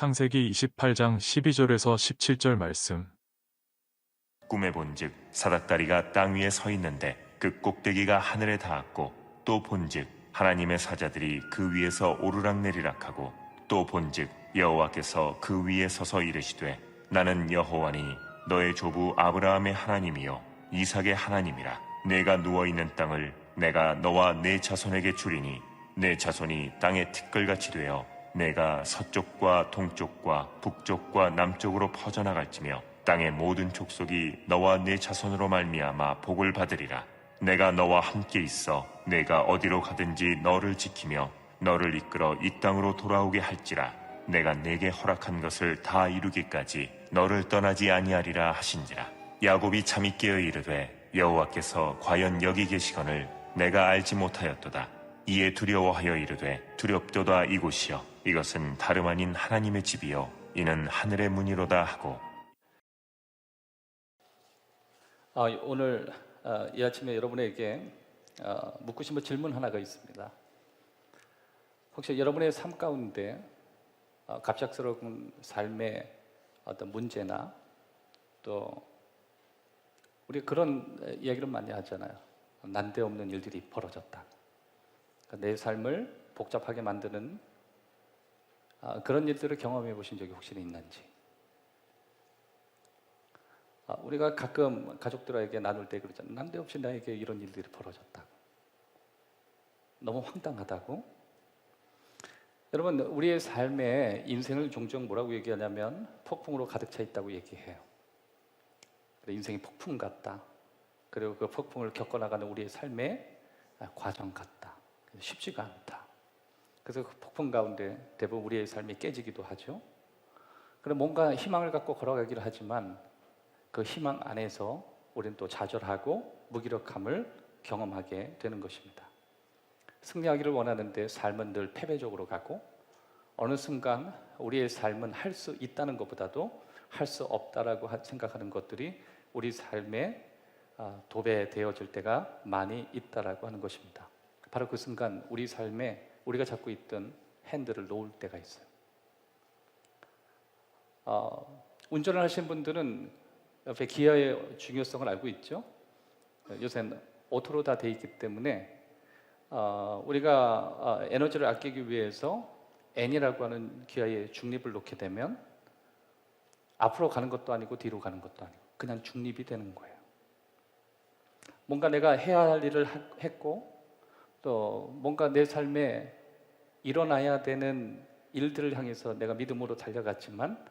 창세기 28장 12절에서 17절 말씀. 꿈에 본즉 사닥다리가 땅 위에 서 있는데 그 꼭대기가 하늘에 닿았고, 또 본즉 하나님의 사자들이 그 위에서 오르락내리락하고, 또 본즉 여호와께서 그 위에 서서 이르시되 나는 여호와니 너의 조부 아브라함의 하나님이요 이삭의 하나님이라. 내가 누워있는 땅을 내가 너와 내 자손에게 주리니 내 자손이 땅의 티끌같이 되어 내가 서쪽과 동쪽과 북쪽과 남쪽으로 퍼져나갈지며 땅의 모든 족속이 너와 네 자손으로 말미암아 복을 받으리라. 내가 너와 함께 있어 내가 어디로 가든지 너를 지키며 너를 이끌어 이 땅으로 돌아오게 할지라. 내가 내게 허락한 것을 다 이루기까지 너를 떠나지 아니하리라 하신지라. 야곱이 잠이 깨어 이르되 여호와께서 과연 여기 계시거늘 내가 알지 못하였도다. 이에 두려워하여 이르되 두렵도다. 이곳이여 이것은 다름 아닌 하나님의 집이요 이는 하늘의 문이로다 하고. 오늘 이 아침에 여러분에게 묻고 싶은 질문 하나가 있습니다. 혹시 여러분의 삶 가운데 갑작스러운 삶의 어떤 문제나 또 우리 그런 이야기를 많이 하잖아요. 난데없는 일들이 벌어졌다. 그러니까 내 삶을 복잡하게 만드는 그런 일들을 경험해 보신 적이 혹시 있는지. 우리가 가끔 가족들에게 나눌 때 그러잖아요. 난데없이 나에게 이런 일들이 벌어졌다고. 너무 황당하다고. 여러분, 우리의 삶의 인생을 종종 뭐라고 얘기하냐면 폭풍으로 가득 차 있다고 얘기해요. 인생이 폭풍 같다. 그리고 그 폭풍을 겪어나가는 우리의 삶의 과정 같다. 쉽지가 않다. 그래서 그 폭풍 가운데 대부분 우리의 삶이 깨지기도 하죠. 그럼 뭔가 희망을 갖고 걸어가기를 하지만 그 희망 안에서 우리는 또 좌절하고 무기력함을 경험하게 되는 것입니다. 승리하기를 원하는데 삶은 늘 패배적으로 가고, 어느 순간 우리의 삶은 할 수 있다는 것보다도 할 수 없다라고 생각하는 것들이 우리 삶에 도배되어질 때가 많이 있다라고 하는 것입니다. 바로 그 순간 우리 삶에 우리가 잡고 있던 핸들을 놓을 때가 있어요. 운전을 하신 분들은 옆에 기아의 중요성을 알고 있죠. 요새는 오토로 다 돼 있기 때문에 우리가 에너지를 아끼기 위해서 N이라고 하는 기아의 중립을 놓게 되면 앞으로 가는 것도 아니고 뒤로 가는 것도 아니고 그냥 중립이 되는 거예요. 뭔가 내가 해야 할 일을 했고, 또 뭔가 내 삶에 일어나야 되는 일들을 향해서 내가 믿음으로 달려갔지만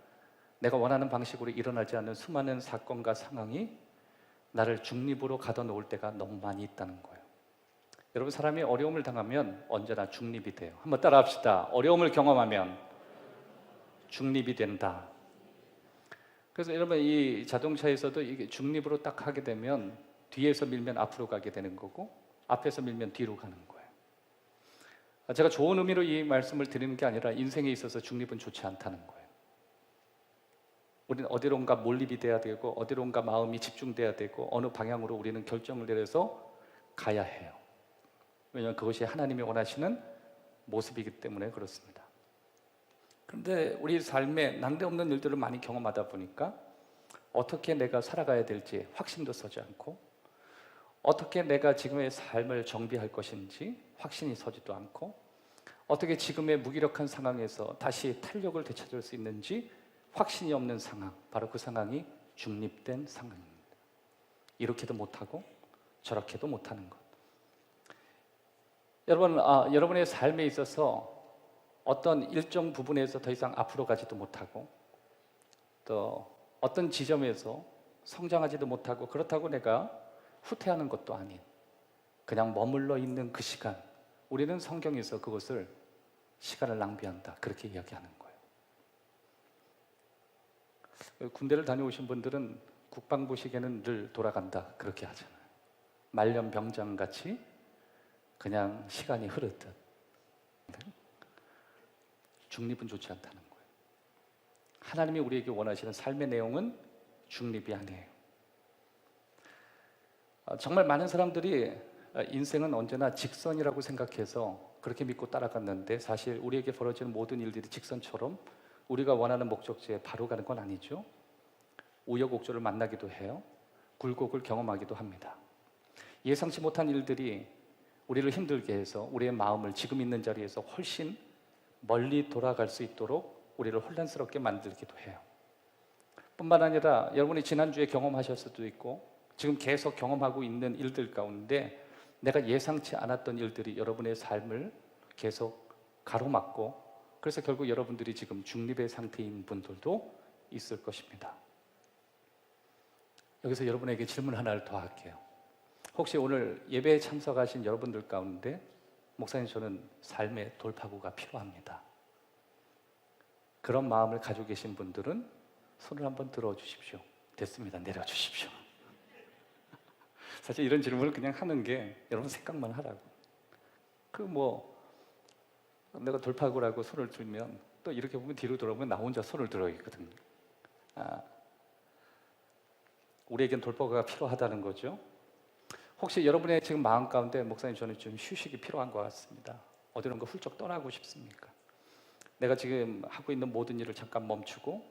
내가 원하는 방식으로 일어나지 않는 수많은 사건과 상황이 나를 중립으로 가둬놓을 때가 너무 많이 있다는 거예요. 여러분, 사람이 어려움을 당하면 언제나 중립이 돼요. 한번 따라 합시다. 어려움을 경험하면 중립이 된다. 그래서 여러분, 이 자동차에서도 이게 중립으로 딱 하게 되면 뒤에서 밀면 앞으로 가게 되는 거고 앞에서 밀면 뒤로 가는 거예요. 제가 좋은 의미로 이 말씀을 드리는 게 아니라 인생에 있어서 중립은 좋지 않다는 거예요. 우리는 어디론가 몰입이 돼야 되고 어디론가 마음이 집중돼야 되고 어느 방향으로 우리는 결정을 내려서 가야 해요. 왜냐하면 그것이 하나님이 원하시는 모습이기 때문에 그렇습니다. 그런데 우리 삶에 난데없는 일들을 많이 경험하다 보니까 어떻게 내가 살아가야 될지 확신도 서지 않고, 어떻게 내가 지금의 삶을 정비할 것인지 확신이 서지도 않고, 어떻게 지금의 무기력한 상황에서 다시 탄력을 되찾을 수 있는지 확신이 없는 상황, 바로 그 상황이 중립된 상황입니다. 이렇게도 못하고 저렇게도 못하는 것. 여러분, 여러분의 삶에 있어서 어떤 일정 부분에서 더 이상 앞으로 가지도 못하고, 또 어떤 지점에서 성장하지도 못하고, 그렇다고 내가 후퇴하는 것도 아닌 그냥 머물러 있는 그 시간, 우리는 성경에서 그것을 시간을 낭비한다 그렇게 이야기하는 거예요. 군대를 다녀오신 분들은 국방부 시계는 늘 돌아간다 그렇게 하잖아요. 말년병장같이 그냥 시간이 흐르듯. 중립은 좋지 않다는 거예요. 하나님이 우리에게 원하시는 삶의 내용은 중립이 아니에요. 정말 많은 사람들이 인생은 언제나 직선이라고 생각해서 그렇게 믿고 따라갔는데, 사실 우리에게 벌어지는 모든 일들이 직선처럼 우리가 원하는 목적지에 바로 가는 건 아니죠. 우여곡절을 만나기도 해요. 굴곡을 경험하기도 합니다. 예상치 못한 일들이 우리를 힘들게 해서 우리의 마음을 지금 있는 자리에서 훨씬 멀리 돌아갈 수 있도록 우리를 혼란스럽게 만들기도 해요. 뿐만 아니라 여러분이 지난주에 경험하셨을 수도 있고 지금 계속 경험하고 있는 일들 가운데 내가 예상치 않았던 일들이 여러분의 삶을 계속 가로막고, 그래서 결국 여러분들이 지금 중립의 상태인 분들도 있을 것입니다. 여기서 여러분에게 질문 하나를 더 할게요. 혹시 오늘 예배에 참석하신 여러분들 가운데 목사님, 저는 삶의 돌파구가 필요합니다, 그런 마음을 가지고 계신 분들은 손을 한번 들어주십시오. 됐습니다. 내려주십시오. 사실 이런 질문을 그냥 하는 게 여러분 생각만 하라고. 내가 돌파구라고 손을 들면 또 이렇게 보면 뒤로 돌아보면 나 혼자 손을 들어 있거든요. 우리에겐 돌파구가 필요하다는 거죠. 혹시 여러분의 지금 마음 가운데 목사님, 저는 좀 휴식이 필요한 것 같습니다, 어디론가 훌쩍 떠나고 싶습니까? 내가 지금 하고 있는 모든 일을 잠깐 멈추고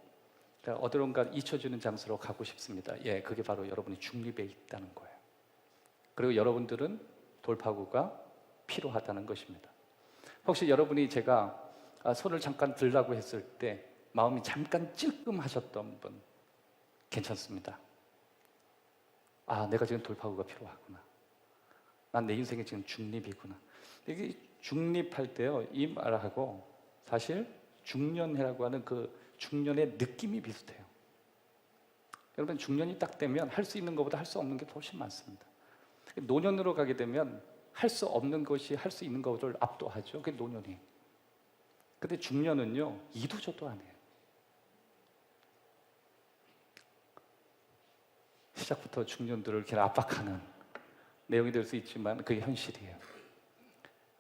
어디론가 잊혀지는 장소로 가고 싶습니다. 예, 그게 바로 여러분이 중립에 있다는 거예요. 그리고 여러분들은 돌파구가 필요하다는 것입니다. 혹시 여러분이 제가 손을 잠깐 들라고 했을 때 마음이 잠깐 찔끔하셨던 분, 괜찮습니다. 내가 지금 돌파구가 필요하구나, 난 내 인생에 지금 중립이구나. 이게 중립할 때요, 이 말하고 사실 중년회라고 하는 그 중년의 느낌이 비슷해요. 여러분, 중년이 딱 되면 할 수 있는 것보다 할 수 없는 게 훨씬 많습니다. 노년으로 가게 되면 할 수 없는 것이 할 수 있는 것을 압도하죠. 그게 노년이. 근데 중년은요, 이도저도 안 해요. 시작부터 중년들을 이렇게 압박하는 내용이 될 수 있지만 그게 현실이에요.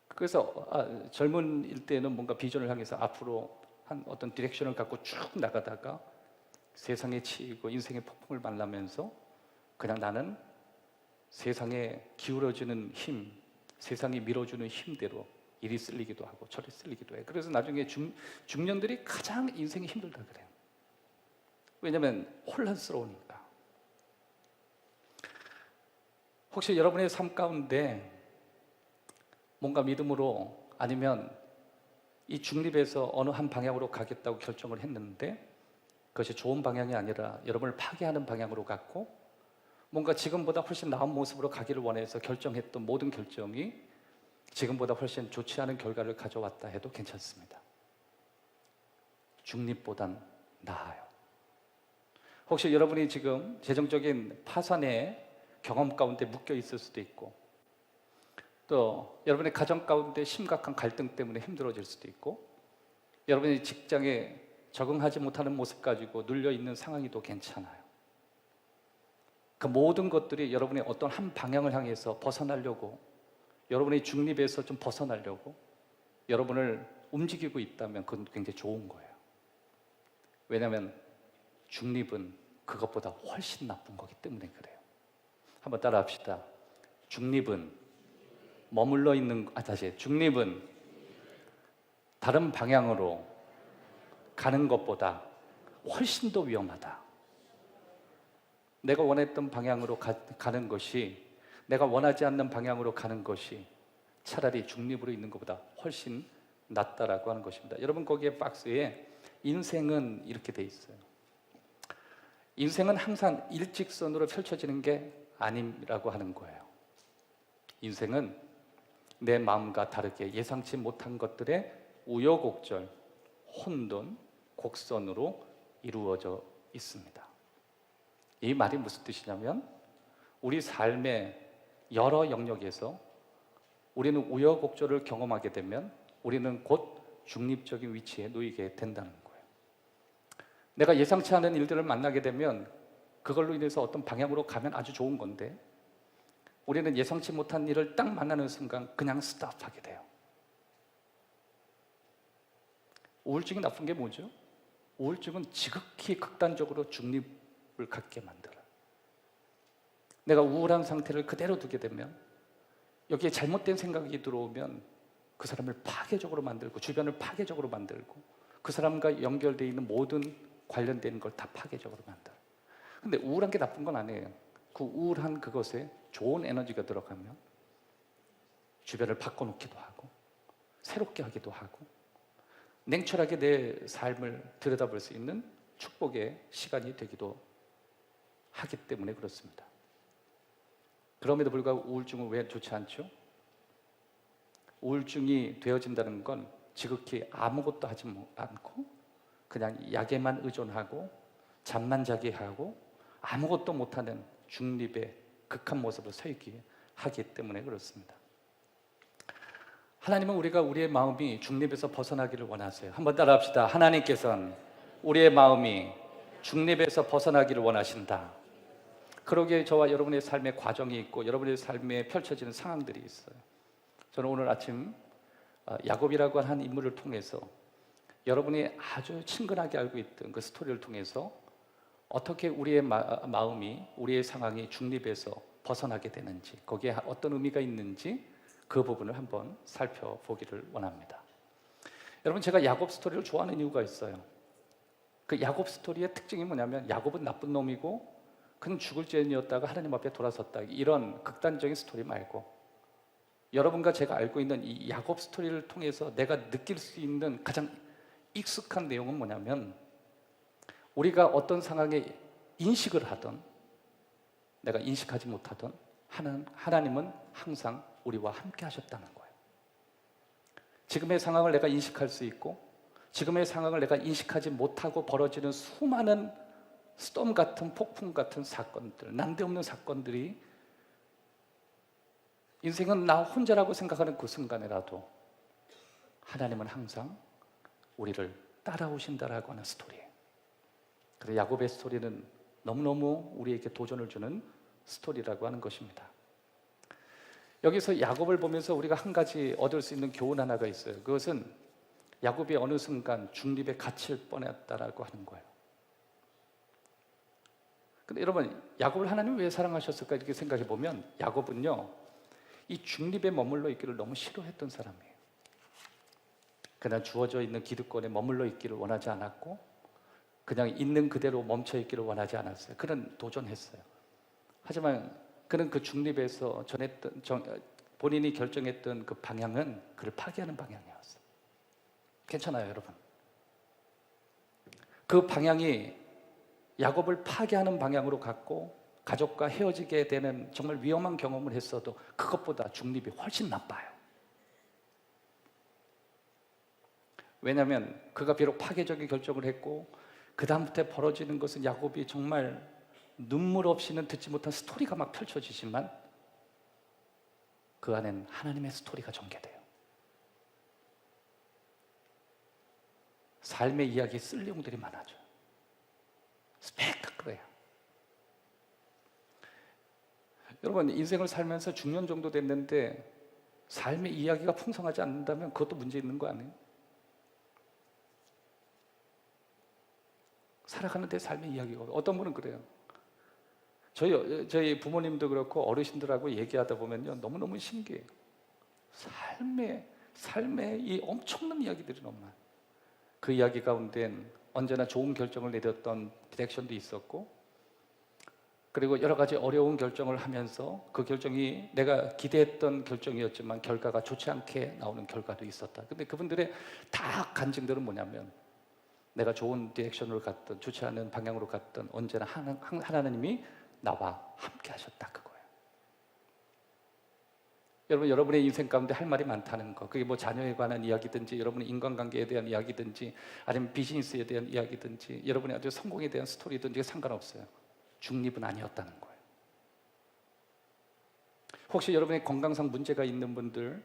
그래서 젊은 때는 뭔가 비전을 향해서 앞으로 한 어떤 디렉션을 갖고 쭉 나가다가 세상에 치이고 인생의 폭풍을 만나면서 그냥 나는 세상에 기울어지는 힘, 세상이 밀어주는 힘대로 이리 쓸리기도 하고 저리 쓸리기도 해요. 그래서 나중에 중년들이 가장 인생이 힘들다 그래요. 왜냐하면 혼란스러우니까. 혹시 여러분의 삶 가운데 뭔가 믿음으로 아니면 이 중립에서 어느 한 방향으로 가겠다고 결정을 했는데 그것이 좋은 방향이 아니라 여러분을 파괴하는 방향으로 갔고, 뭔가 지금보다 훨씬 나은 모습으로 가기를 원해서 결정했던 모든 결정이 지금보다 훨씬 좋지 않은 결과를 가져왔다 해도 괜찮습니다. 중립보단 나아요. 혹시 여러분이 지금 재정적인 파산의 경험 가운데 묶여 있을 수도 있고, 또 여러분의 가정 가운데 심각한 갈등 때문에 힘들어질 수도 있고, 여러분이 직장에 적응하지 못하는 모습 가지고 눌려있는 상황이도 괜찮아요. 그 모든 것들이 여러분의 어떤 한 방향을 향해서 벗어나려고, 여러분의 중립에서 좀 벗어나려고 여러분을 움직이고 있다면 그건 굉장히 좋은 거예요. 왜냐하면 중립은 그것보다 훨씬 나쁜 거기 때문에 그래요. 한번 따라 합시다. 중립은 머물러 있는, 중립은 다른 방향으로 가는 것보다 훨씬 더 위험하다. 내가 원했던 방향으로 가는 것이, 내가 원하지 않는 방향으로 가는 것이 차라리 중립으로 있는 것보다 훨씬 낫다라고 하는 것입니다. 여러분, 거기에 박스에 인생은 이렇게 돼 있어요. 인생은 항상 일직선으로 펼쳐지는 게 아니라고 하는 거예요. 인생은 내 마음과 다르게 예상치 못한 것들의 우여곡절, 혼돈, 곡선으로 이루어져 있습니다. 이 말이 무슨 뜻이냐면 우리 삶의 여러 영역에서 우리는 우여곡절을 경험하게 되면 우리는 곧 중립적인 위치에 놓이게 된다는 거예요. 내가 예상치 않은 일들을 만나게 되면 그걸로 인해서 어떤 방향으로 가면 아주 좋은 건데, 우리는 예상치 못한 일을 딱 만나는 순간 그냥 스탑하게 돼요. 우울증이 나쁜 게 뭐죠? 우울증은 지극히 극단적으로 중립을 갖게 만들어요. 내가 우울한 상태를 그대로 두게 되면, 여기에 잘못된 생각이 들어오면 그 사람을 파괴적으로 만들고 주변을 파괴적으로 만들고 그 사람과 연결되어 있는 모든 관련된 걸 다 파괴적으로 만들어요. 근데 우울한 게 나쁜 건 아니에요. 그 우울한 그것에 좋은 에너지가 들어가면 주변을 바꿔놓기도 하고 새롭게 하기도 하고 냉철하게 내 삶을 들여다볼 수 있는 축복의 시간이 되기도 하기 때문에 그렇습니다. 그럼에도 불구하고 우울증은 왜 좋지 않죠? 우울증이 되어진다는 건 지극히 아무것도 하지 않고 그냥 약에만 의존하고 잠만 자게 하고 아무것도 못하는 중립의 극한 모습을 서 있게 하기 때문에 그렇습니다. 하나님은 우리의 마음이 중립에서 벗어나기를 원하세요. 한번 따라합시다. 하나님께서는 우리의 마음이 중립에서 벗어나기를 원하신다. 그러기에 저와 여러분의 삶의 과정이 있고 여러분의 삶에 펼쳐지는 상황들이 있어요. 저는 오늘 아침 야곱이라고 하는 인물을 통해서 여러분이 아주 친근하게 알고 있던 그 스토리를 통해서 어떻게 우리의 마음이 우리의 상황이 중립에서 벗어나게 되는지 거기에 어떤 의미가 있는지 그 부분을 한번 살펴보기를 원합니다. 여러분 제가 야곱 스토리를 좋아하는 이유가 있어요. 그 야곱 스토리의 특징이 뭐냐면 야곱은 나쁜 놈이고 그는 죽을 죄인이었다가 하나님 앞에 돌아섰다 이런 극단적인 스토리 말고 여러분과 제가 알고 있는 이 야곱 스토리를 통해서 내가 느낄 수 있는 가장 익숙한 내용은 뭐냐면 우리가 어떤 상황에 인식을 하든 내가 인식하지 못하든 하나님은 항상 우리와 함께 하셨다는 거예요. 지금의 상황을 내가 인식할 수 있고 지금의 상황을 내가 인식하지 못하고 벌어지는 수많은 스톰 같은 폭풍 같은 사건들, 난데없는 사건들이 인생은 나 혼자라고 생각하는 그 순간에라도 하나님은 항상 우리를 따라오신다라고 하는 스토리예요. 그래서 야곱의 스토리는 너무너무 우리에게 도전을 주는 스토리라고 하는 것입니다. 여기서 야곱을 보면서 우리가 한 가지 얻을 수 있는 교훈 하나가 있어요. 그것은 야곱이 어느 순간 중립에 갇힐 뻔했다라고 하는 거예요. 근데 여러분 야곱을 하나님이 왜 사랑하셨을까 이렇게 생각해 보면 야곱은요 이 중립에 머물러 있기를 너무 싫어했던 사람이에요. 그냥 주어져 있는 기득권에 머물러 있기를 원하지 않았고 그냥 있는 그대로 멈춰 있기를 원하지 않았어요. 그는 도전했어요. 하지만 그는 그 중립에서 본인이 결정했던 그 방향은 그를 파괴하는 방향이었어요. 괜찮아요, 여러분. 그 방향이 야곱을 파괴하는 방향으로 갔고 가족과 헤어지게 되는 정말 위험한 경험을 했어도 그것보다 중립이 훨씬 나빠요. 왜냐하면 그가 비록 파괴적인 결정을 했고 그 다음부터 벌어지는 것은 야곱이 정말 눈물 없이는 듣지 못한 스토리가 막 펼쳐지지만 그 안엔 하나님의 스토리가 전개돼요. 삶의 이야기에 쓸 내용들이 많아져요. 스펙타클해요. 여러분 인생을 살면서 중년 정도 됐는데 삶의 이야기가 풍성하지 않는다면 그것도 문제 있는 거 아니에요? 살아가는데 삶의 이야기가 어떤 분은 그래요. 저희 부모님도 그렇고 어르신들하고 얘기하다 보면요 너무너무 신기해요. 삶의 이 엄청난 이야기들이 너무 많아요. 그 이야기 가운데는 언제나 좋은 결정을 내렸던 디렉션도 있었고 그리고 여러 가지 어려운 결정을 하면서 그 결정이 내가 기대했던 결정이었지만 결과가 좋지 않게 나오는 결과도 있었다. 근데 그분들의 다 간증들은 뭐냐면 내가 좋은 디렉션으로 갔든 좋지 않은 방향으로 갔든 언제나 하나님이 나와 함께 하셨다 그거예요. 여러분 여러분의 인생 가운데 할 말이 많다는 거 그게 뭐 자녀에 관한 이야기든지 여러분의 인간관계에 대한 이야기든지 아니면 비즈니스에 대한 이야기든지 여러분의 아주 성공에 대한 스토리든지 상관없어요. 중립은 아니었다는 거예요. 혹시 여러분의 건강상 문제가 있는 분들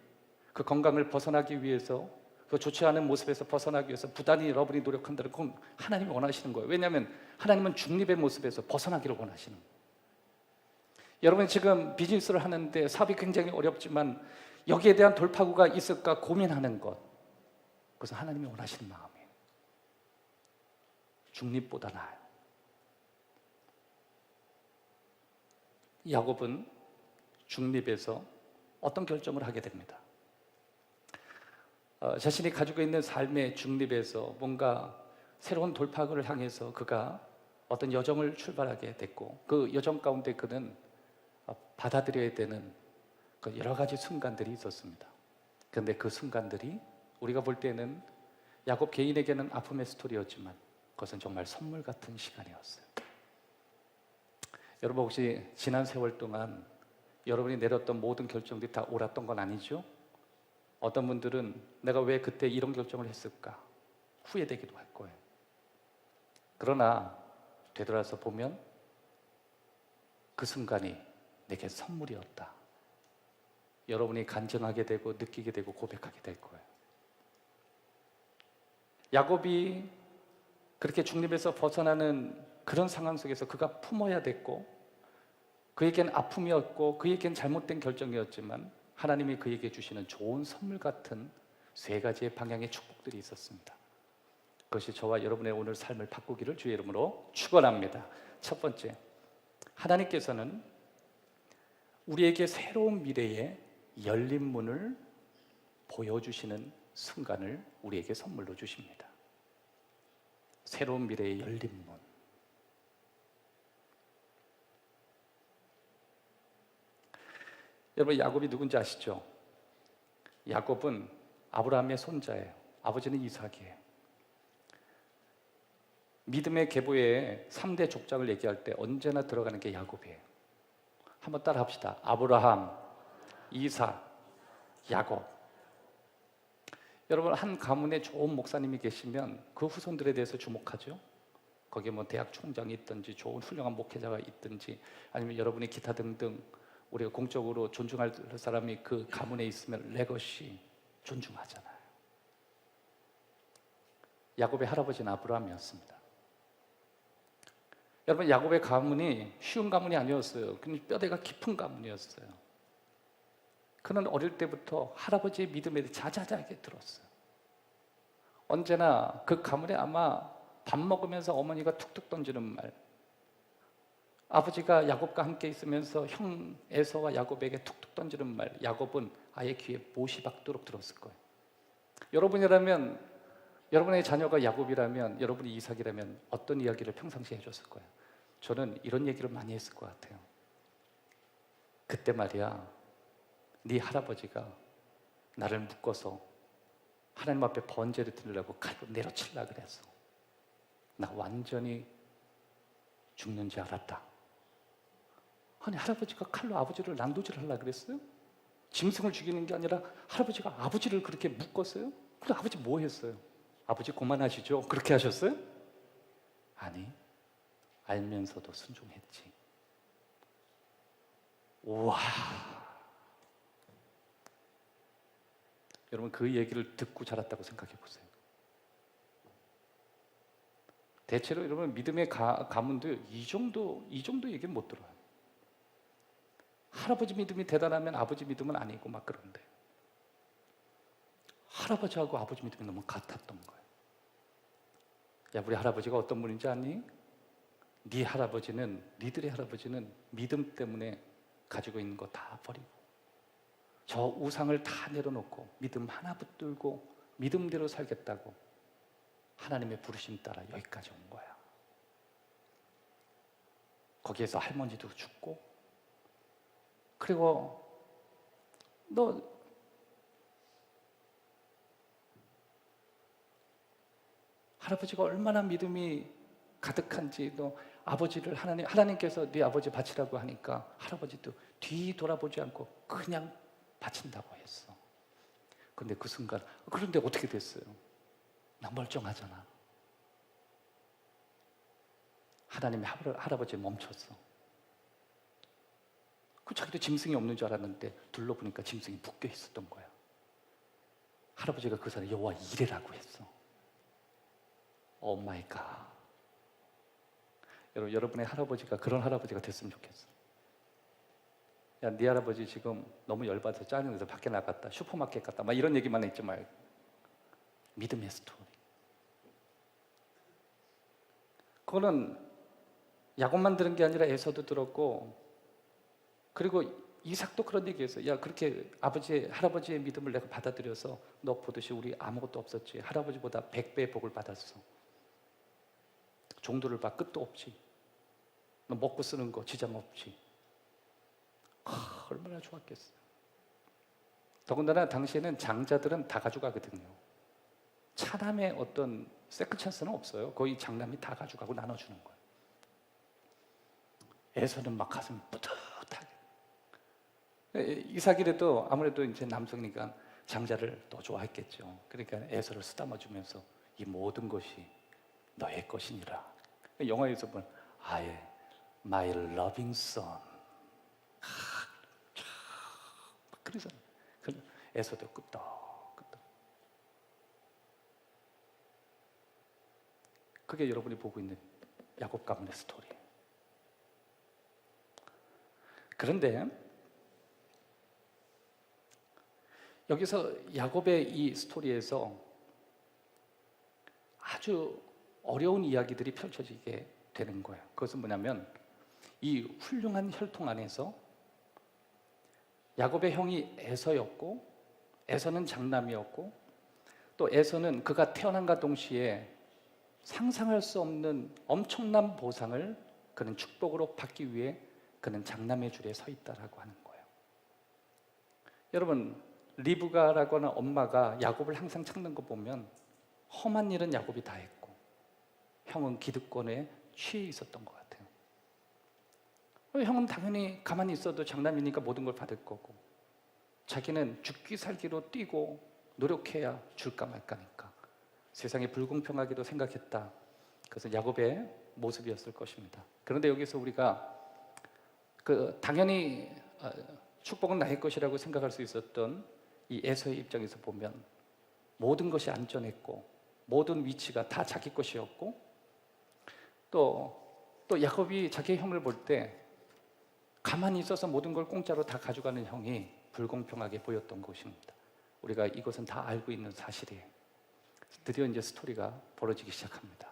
그 건강을 벗어나기 위해서 그 좋지 않은 모습에서 벗어나기 위해서 부단히 여러분이 노력한다는 건 하나님이 원하시는 거예요. 왜냐하면 하나님은 중립의 모습에서 벗어나기를 원하시는 거예요. 여러분이 지금 비즈니스를 하는데 사업이 굉장히 어렵지만 여기에 대한 돌파구가 있을까 고민하는 것 그것은 하나님이 원하시는 마음이에요. 중립보다 나아요. 야곱은 중립에서 어떤 결정을 하게 됩니다. 자신이 가지고 있는 삶의 중립에서 뭔가 새로운 돌파구를 향해서 그가 어떤 여정을 출발하게 됐고, 그 여정 가운데 그는 받아들여야 되는 그 여러 가지 순간들이 있었습니다. 그런데 그 순간들이 우리가 볼 때는 야곱 개인에게는 아픔의 스토리였지만 그것은 정말 선물 같은 시간이었어요. 여러분 혹시 지난 세월 동안 여러분이 내렸던 모든 결정들이 다 옳았던 건 아니죠? 어떤 분들은 내가 왜 그때 이런 결정을 했을까 후회되기도 할 거예요. 그러나 되돌아서 보면 그 순간이 내게 선물이었다. 여러분이 간증하게 되고 느끼게 되고 고백하게 될 거예요. 야곱이 그렇게 중립에서 벗어나는 그런 상황 속에서 그가 품어야 됐고, 그에겐 아픔이었고 그에겐 잘못된 결정이었지만 하나님이 그에게 주시는 좋은 선물 같은 세 가지의 방향의 축복들이 있었습니다. 그것이 저와 여러분의 오늘 삶을 바꾸기를 주의 이름으로 축원합니다. 첫 번째, 하나님께서는 우리에게 새로운 미래의 열린 문을 보여주시는 순간을 우리에게 선물로 주십니다. 새로운 미래의 열린 문. 여러분, 야곱이 누군지 아시죠? 야곱은 아브라함의 손자예요. 아버지는 이삭이에요. 믿음의 계보에 3대 족장을 얘기할 때 언제나 들어가는 게 야곱이에요. 한번 따라 합시다. 아브라함, 이삭, 야곱. 여러분, 한 가문에 좋은 목사님이 계시면 그 후손들에 대해서 주목하죠. 거기에 뭐 대학 총장이 있든지 좋은 훌륭한 목회자가 있든지 아니면 여러분이 기타 등등 우리가 공적으로 존중할 사람이 그 가문에 있으면 레거시 존중하잖아요. 야곱의 할아버지는 아브라함이었습니다. 여러분, 야곱의 가문이 쉬운 가문이 아니었어요. 그냥 뼈대가 깊은 가문이었어요. 그는 어릴 때부터 할아버지의 믿음에 자자자하게 들었어요. 언제나 그 가문에 아마 밥 먹으면서 어머니가 툭툭 던지는 말, 아버지가 야곱과 함께 있으면서 형 에서와 야곱에게 툭툭 던지는 말, 야곱은 아예 귀에 못이 박도록 들었을 거예요. 여러분이라면, 여러분의 자녀가 야곱이라면, 여러분이 이삭이라면 어떤 이야기를 평상시에 해줬을 거예요? 저는 이런 얘기를 많이 했을 것 같아요. 그때 말이야, 네 할아버지가 나를 묶어서 하나님 앞에 번제를 드리려고 칼로 내려치려고 그랬어. 나 완전히 죽는 줄 알았다. 아니, 할아버지가 칼로 아버지를 난도질 하려고 그랬어요? 짐승을 죽이는 게 아니라 할아버지가 아버지를 그렇게 묶었어요? 근데 아버지 뭐 했어요? 아버지 그만하시죠? 그렇게 하셨어요? 아니, 알면서도 순종했지. 우와. 여러분, 그 얘기를 듣고 자랐다고 생각해 보세요. 대체로 여러분 믿음의 가문도 이 정도 얘기는 못 들어요. 할아버지 믿음이 대단하면 아버지 믿음은 아니고 막 그런데 할아버지하고 아버지 믿음이 너무 같았던 거예요. 야, 우리 할아버지가 어떤 분인지 아니? 네 할아버지는, 니들의 할아버지는 믿음 때문에 가지고 있는 거 다 버리고 저 우상을 다 내려놓고 믿음 하나 붙들고 믿음대로 살겠다고 하나님의 부르심 따라 여기까지 온 거야. 거기에서 할머니도 죽고, 그리고 너 할아버지가 얼마나 믿음이 가득한지, 너 아버지를 하나님께서 네 아버지 바치라고 하니까 할아버지도 뒤 돌아보지 않고 그냥 바친다고 했어. 근데 그 순간, 그런데 어떻게 됐어요? 나 멀쩡하잖아. 하나님의 할아버지 멈췄어. 그 자기도 짐승이 없는 줄 알았는데 둘러보니까 짐승이 묶여 있었던 거야. 할아버지가 그 사람 여호와 이레라고 했어. 오 마이 갓. 여러분의 할아버지가 그런 할아버지가 됐으면 좋겠어. 야, 네 할아버지 지금 너무 열받아서 짜증내서 밖에 나갔다, 슈퍼마켓 갔다, 막 이런 얘기만 했지 말고 믿음의 스토리. 그거는 야곱만 들은 게 아니라 에서도 들었고, 그리고 이삭도 그런 얘기했어요. 야, 그렇게 할아버지의 믿음을 내가 받아들여서 너 보듯이 우리 아무것도 없었지. 할아버지보다 100배의 복을 받았어. 종도를 봐, 끝도 없지. 너 먹고 쓰는 거 지장 없지. 얼마나 좋았겠어요. 더군다나 당시에는 장자들은 다 가져가거든요. 차남의 어떤 세컨 찬스는 없어요. 거의 장남이 다 가져가고 나눠주는 거예요. 에서는 막 가슴이 뿌듯하게. 이삭이라도 아무래도 이제 남성이니까 장자를 더 좋아했겠죠. 그러니까 에서를 쓰다듬어주면서 이 모든 것이 너의 것이니라. 영화에서 보면 아예 my loving son. 그래서 에서도 끄떡끄떡. 그게 여러분이 보고 있는 야곱 가문의 스토리. 그런데 여기서 야곱의 이 스토리에서 아주 어려운 이야기들이 펼쳐지게 되는 거예요. 그것은 뭐냐면 이 훌륭한 혈통 안에서 야곱의 형이 에서였고, 에서는 장남이었고, 또 에서는 그가 태어남과 동시에 상상할 수 없는 엄청난 보상을 그는 축복으로 받기 위해 그는 장남의 줄에 서 있다라고 하는 거예요. 여러분, 리브가라고 하는 엄마가 야곱을 항상 찾는 거 보면 험한 일은 야곱이 다 했고 형은 기득권에 취해 있었던 것 같아요. 형은 당연히 가만히 있어도 장남이니까 모든 걸 받을 거고, 자기는 죽기 살기로 뛰고 노력해야 줄까 말까니까 세상이 불공평하기도 생각했다. 그래서 야곱의 모습이었을 것입니다. 그런데 여기서 우리가 당연히 축복은 나의 것이라고 생각할 수 있었던 이 에서의 입장에서 보면 모든 것이 안전했고 모든 위치가 다 자기 것이었고, 또 야곱이 자기 형을 볼 때 가만히 있어서 모든 걸 공짜로 다 가져가는 형이 불공평하게 보였던 것입니다. 우리가 이것은 다 알고 있는 사실이에요. 드디어 이제 스토리가 벌어지기 시작합니다.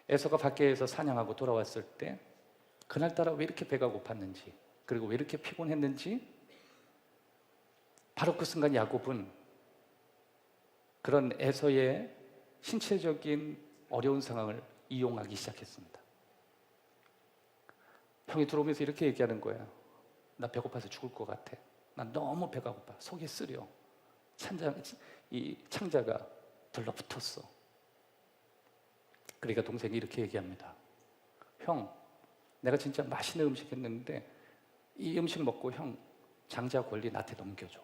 에서가 밖에서 사냥하고 돌아왔을 때 그날따라 왜 이렇게 배가 고팠는지, 그리고 왜 이렇게 피곤했는지, 바로 그 순간 야곱은 그런 에서의 신체적인 어려운 상황을 이용하기 시작했습니다. 형이 들어오면서 이렇게 얘기하는 거예요. 나 배고파서 죽을 것 같아. 난 너무 배가 고파. 속이 쓰려. 이 창자가 들러붙었어. 그러니까 동생이 이렇게 얘기합니다. 형, 내가 진짜 맛있는 음식 했는데 이 음식 먹고 형 장자 권리 나한테 넘겨줘.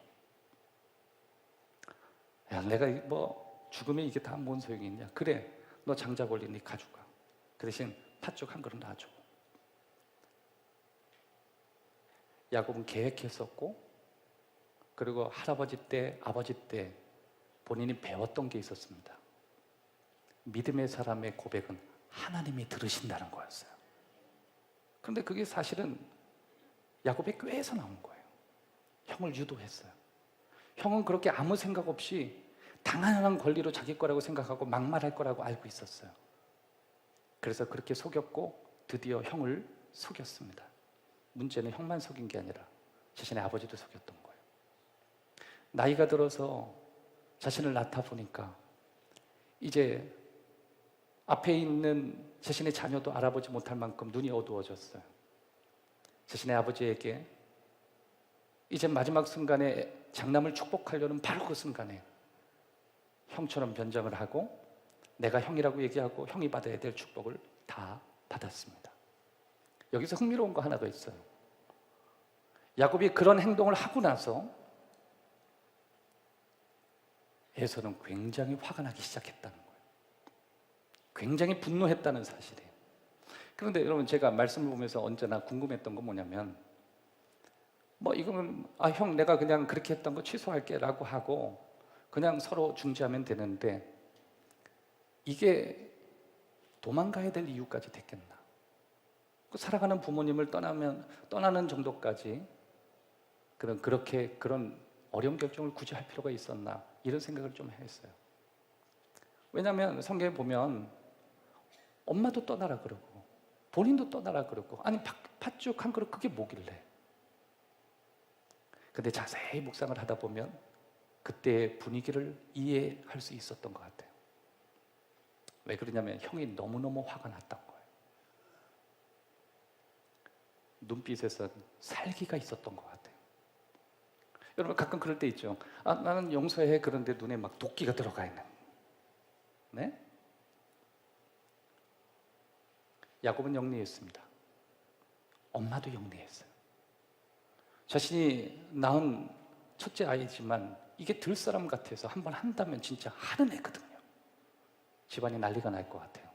야, 내가 뭐 죽으면 이게 다 뭔 소용이 있냐. 그래, 너 장자 권리 네 가져가. 그 대신 팥죽 한 그릇 놔줘. 야곱은 계획했었고, 그리고 할아버지 때, 아버지 때 본인이 배웠던 게 있었습니다. 믿음의 사람의 고백은 하나님이 들으신다는 거였어요. 그런데 그게 사실은 야곱의 꾀에서 나온 거예요. 형을 유도했어요. 형은 그렇게 아무 생각 없이 당연한 권리로 자기 거라고 생각하고 막말할 거라고 알고 있었어요. 그래서 그렇게 속였고 드디어 형을 속였습니다. 문제는 형만 속인 게 아니라 자신의 아버지도 속였던 거예요. 나이가 들어서 자신을 낳다 보니까 이제 앞에 있는 자신의 자녀도 알아보지 못할 만큼 눈이 어두워졌어요. 자신의 아버지에게 이제 마지막 순간에 장남을 축복하려는 바로 그 순간에 형처럼 변장을 하고 내가 형이라고 얘기하고 형이 받아야 될 축복을 다 받았습니다. 여기서 흥미로운 거 하나 더 있어요. 야곱이 그런 행동을 하고 나서 에서는 굉장히 화가 나기 시작했다는 거예요. 굉장히 분노했다는 사실이에요. 그런데 여러분, 제가 말씀을 보면서 언제나 궁금했던 건 뭐냐면, 뭐 이거는 형 내가 그냥 그렇게 했던 거 취소할게 라고 하고 그냥 서로 중지하면 되는데 이게 도망가야 될 이유까지 됐겠나? 살아가는 부모님을 떠나는 정도까지 그런 어려운 결정을 굳이 할 필요가 있었나? 이런 생각을 좀 했어요. 왜냐하면 성경에 보면 엄마도 떠나라 그러고 본인도 떠나라 그러고, 아니 팥죽 한 그릇 그게 뭐길래? 근데 자세히 묵상을 하다 보면 그때의 분위기를 이해할 수 있었던 것 같아요. 왜 그러냐면 형이 너무너무 화가 났던 거예요. 눈빛에선 살기가 있었던 것 같아요. 여러분 가끔 그럴 때 있죠. 나는 용서해. 그런데 눈에 막 도끼가 들어가 있는. 네? 야곱은 영리했습니다. 엄마도 영리했어요. 자신이 낳은 첫째 아이지만 이게 들 사람 같아서 한번 한다면 진짜 하는 애거든요. 집안이 난리가 날 것 같아요.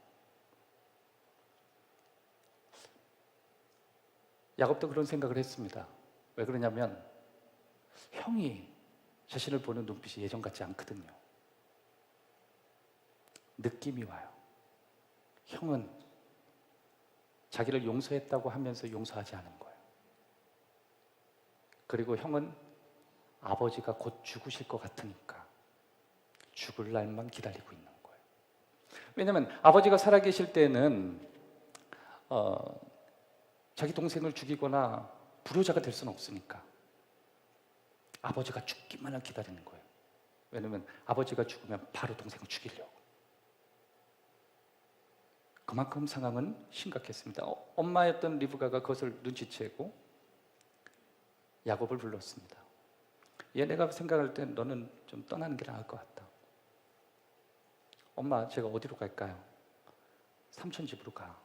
야곱도 그런 생각을 했습니다. 왜 그러냐면 형이 자신을 보는 눈빛이 예전 같지 않거든요. 느낌이 와요. 형은 자기를 용서했다고 하면서 용서하지 않은 거예요. 그리고 형은 아버지가 곧 죽으실 것 같으니까 죽을 날만 기다리고 있는 거예요. 왜냐하면 아버지가 살아계실 때는 자기 동생을 죽이거나 불효자가 될 수는 없으니까 아버지가 죽기만을 기다리는 거예요. 왜냐하면 아버지가 죽으면 바로 동생을 죽이려고. 그만큼 상황은 심각했습니다. 엄마였던 리브가가 그것을 눈치채고 야곱을 불렀습니다. 얘네가 생각할 때 너는 좀 떠나는 게 나을 것 같다. 엄마, 제가 어디로 갈까요? 삼촌 집으로 가.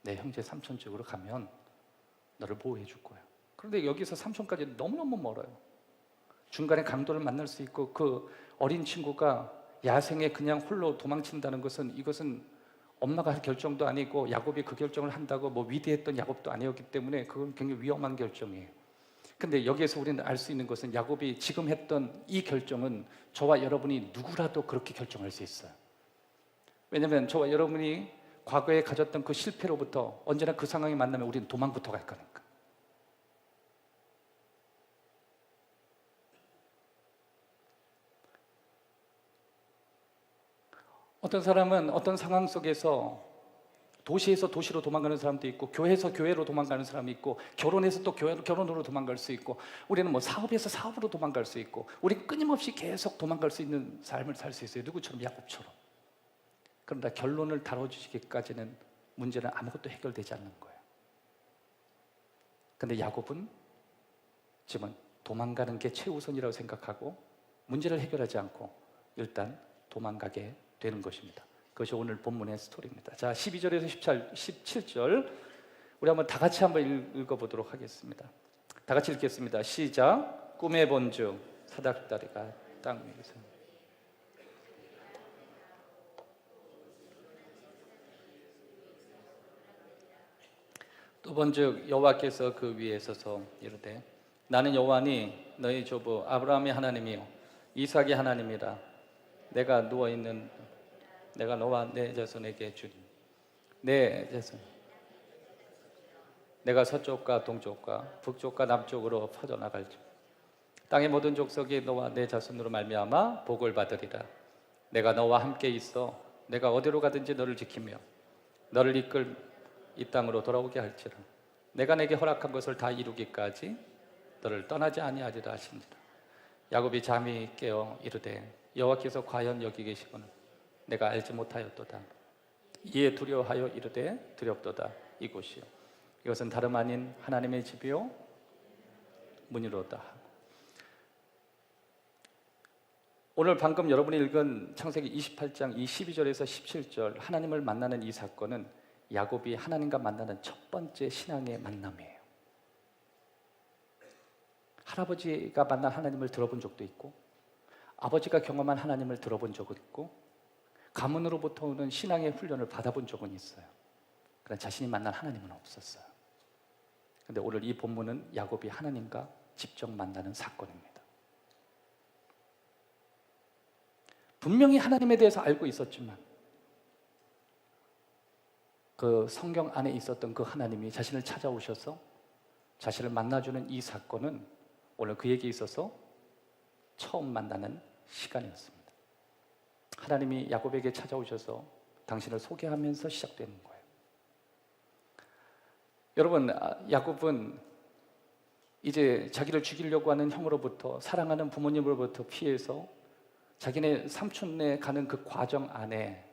내 형제 삼촌 집으로 가면 너를 보호해 줄 거야. 그런데 여기서 삼촌까지 너무너무 멀어요. 중간에 강도를 만날 수 있고 그 어린 친구가 야생에 그냥 홀로 도망친다는 것은 이것은 엄마가 할 결정도 아니고 야곱이 그 결정을 한다고 뭐 위대했던 야곱도 아니었기 때문에 그건 굉장히 위험한 결정이에요. 근데 여기에서 우리는 알 수 있는 것은 야곱이 지금 했던 이 결정은 저와 여러분이 누구라도 그렇게 결정할 수 있어요. 왜냐하면 저와 여러분이 과거에 가졌던 그 실패로부터 언제나 그 상황이 만나면 우리는 도망부터 갈 거니까. 어떤 사람은 어떤 상황 속에서 도시에서 도시로 도망가는 사람도 있고 교회에서 교회로 도망가는 사람이 있고 결혼해서 또 결혼으로 도망갈 수 있고 우리는 뭐 사업에서 사업으로 도망갈 수 있고 우리 끊임없이 계속 도망갈 수 있는 삶을 살 수 있어요. 누구처럼? 야곱처럼. 그런데 결론을 다뤄주시기까지는 문제는 아무것도 해결되지 않는 거예요. 근데 야곱은 지금 도망가는 게 최우선이라고 생각하고 문제를 해결하지 않고 일단 도망가게 되는 것입니다. 그것이 오늘 본문의 스토리입니다. 자, 12절에서 17절 우리 한번 다 같이 한번 읽어보도록 하겠습니다. 다 같이 읽겠습니다. 시작. 꿈에 본즉 사닥다리가 땅 위에서 또 본즉 여호와께서 그 위에 서서 이르되 나는 여호와니 너희 조부 아브라함의 하나님이요 이삭의 하나님이라. 내가 너와 내 자손에게 주리. 내 자손 내가 서쪽과 동쪽과 북쪽과 남쪽으로 퍼져나갈지 땅의 모든 족속이 너와 내 자손으로 말미암아 복을 받으리라. 내가 너와 함께 있어 내가 어디로 가든지 너를 지키며 너를 이끌 이 땅으로 돌아오게 할지라. 내가 내게 허락한 것을 다 이루기까지 너를 떠나지 아니하리라 하시니라. 야곱이 잠이 깨어 이르되 여호와께서 과연 여기 계시거늘 내가 알지 못하였도다. 이에 두려워하여 이르되 두렵도다. 이곳이요 이것은 다름 아닌 하나님의 집이요 문이로다. 오늘 방금 여러분이 읽은 창세기 28장 이 12절에서 17절 하나님을 만나는 이 사건은 야곱이 하나님과 만나는 첫 번째 신앙의 만남이에요. 할아버지가 만난 하나님을 들어본 적도 있고 아버지가 경험한 하나님을 들어본 적은 있고 가문으로부터 오는 신앙의 훈련을 받아본 적은 있어요. 그러나 자신이 만난 하나님은 없었어요. 그런데 오늘 이 본문은 야곱이 하나님과 직접 만나는 사건입니다. 분명히 하나님에 대해서 알고 있었지만 그 성경 안에 있었던 그 하나님이 자신을 찾아오셔서 자신을 만나주는 이 사건은 오늘 그에게 있어서 처음 만나는 시간이었습니다. 하나님이 야곱에게 찾아오셔서 당신을 소개하면서 시작되는 거예요. 여러분, 야곱은 이제 자기를 죽이려고 하는 형으로부터, 사랑하는 부모님으로부터 피해서 자기네 삼촌네 가는 그 과정 안에,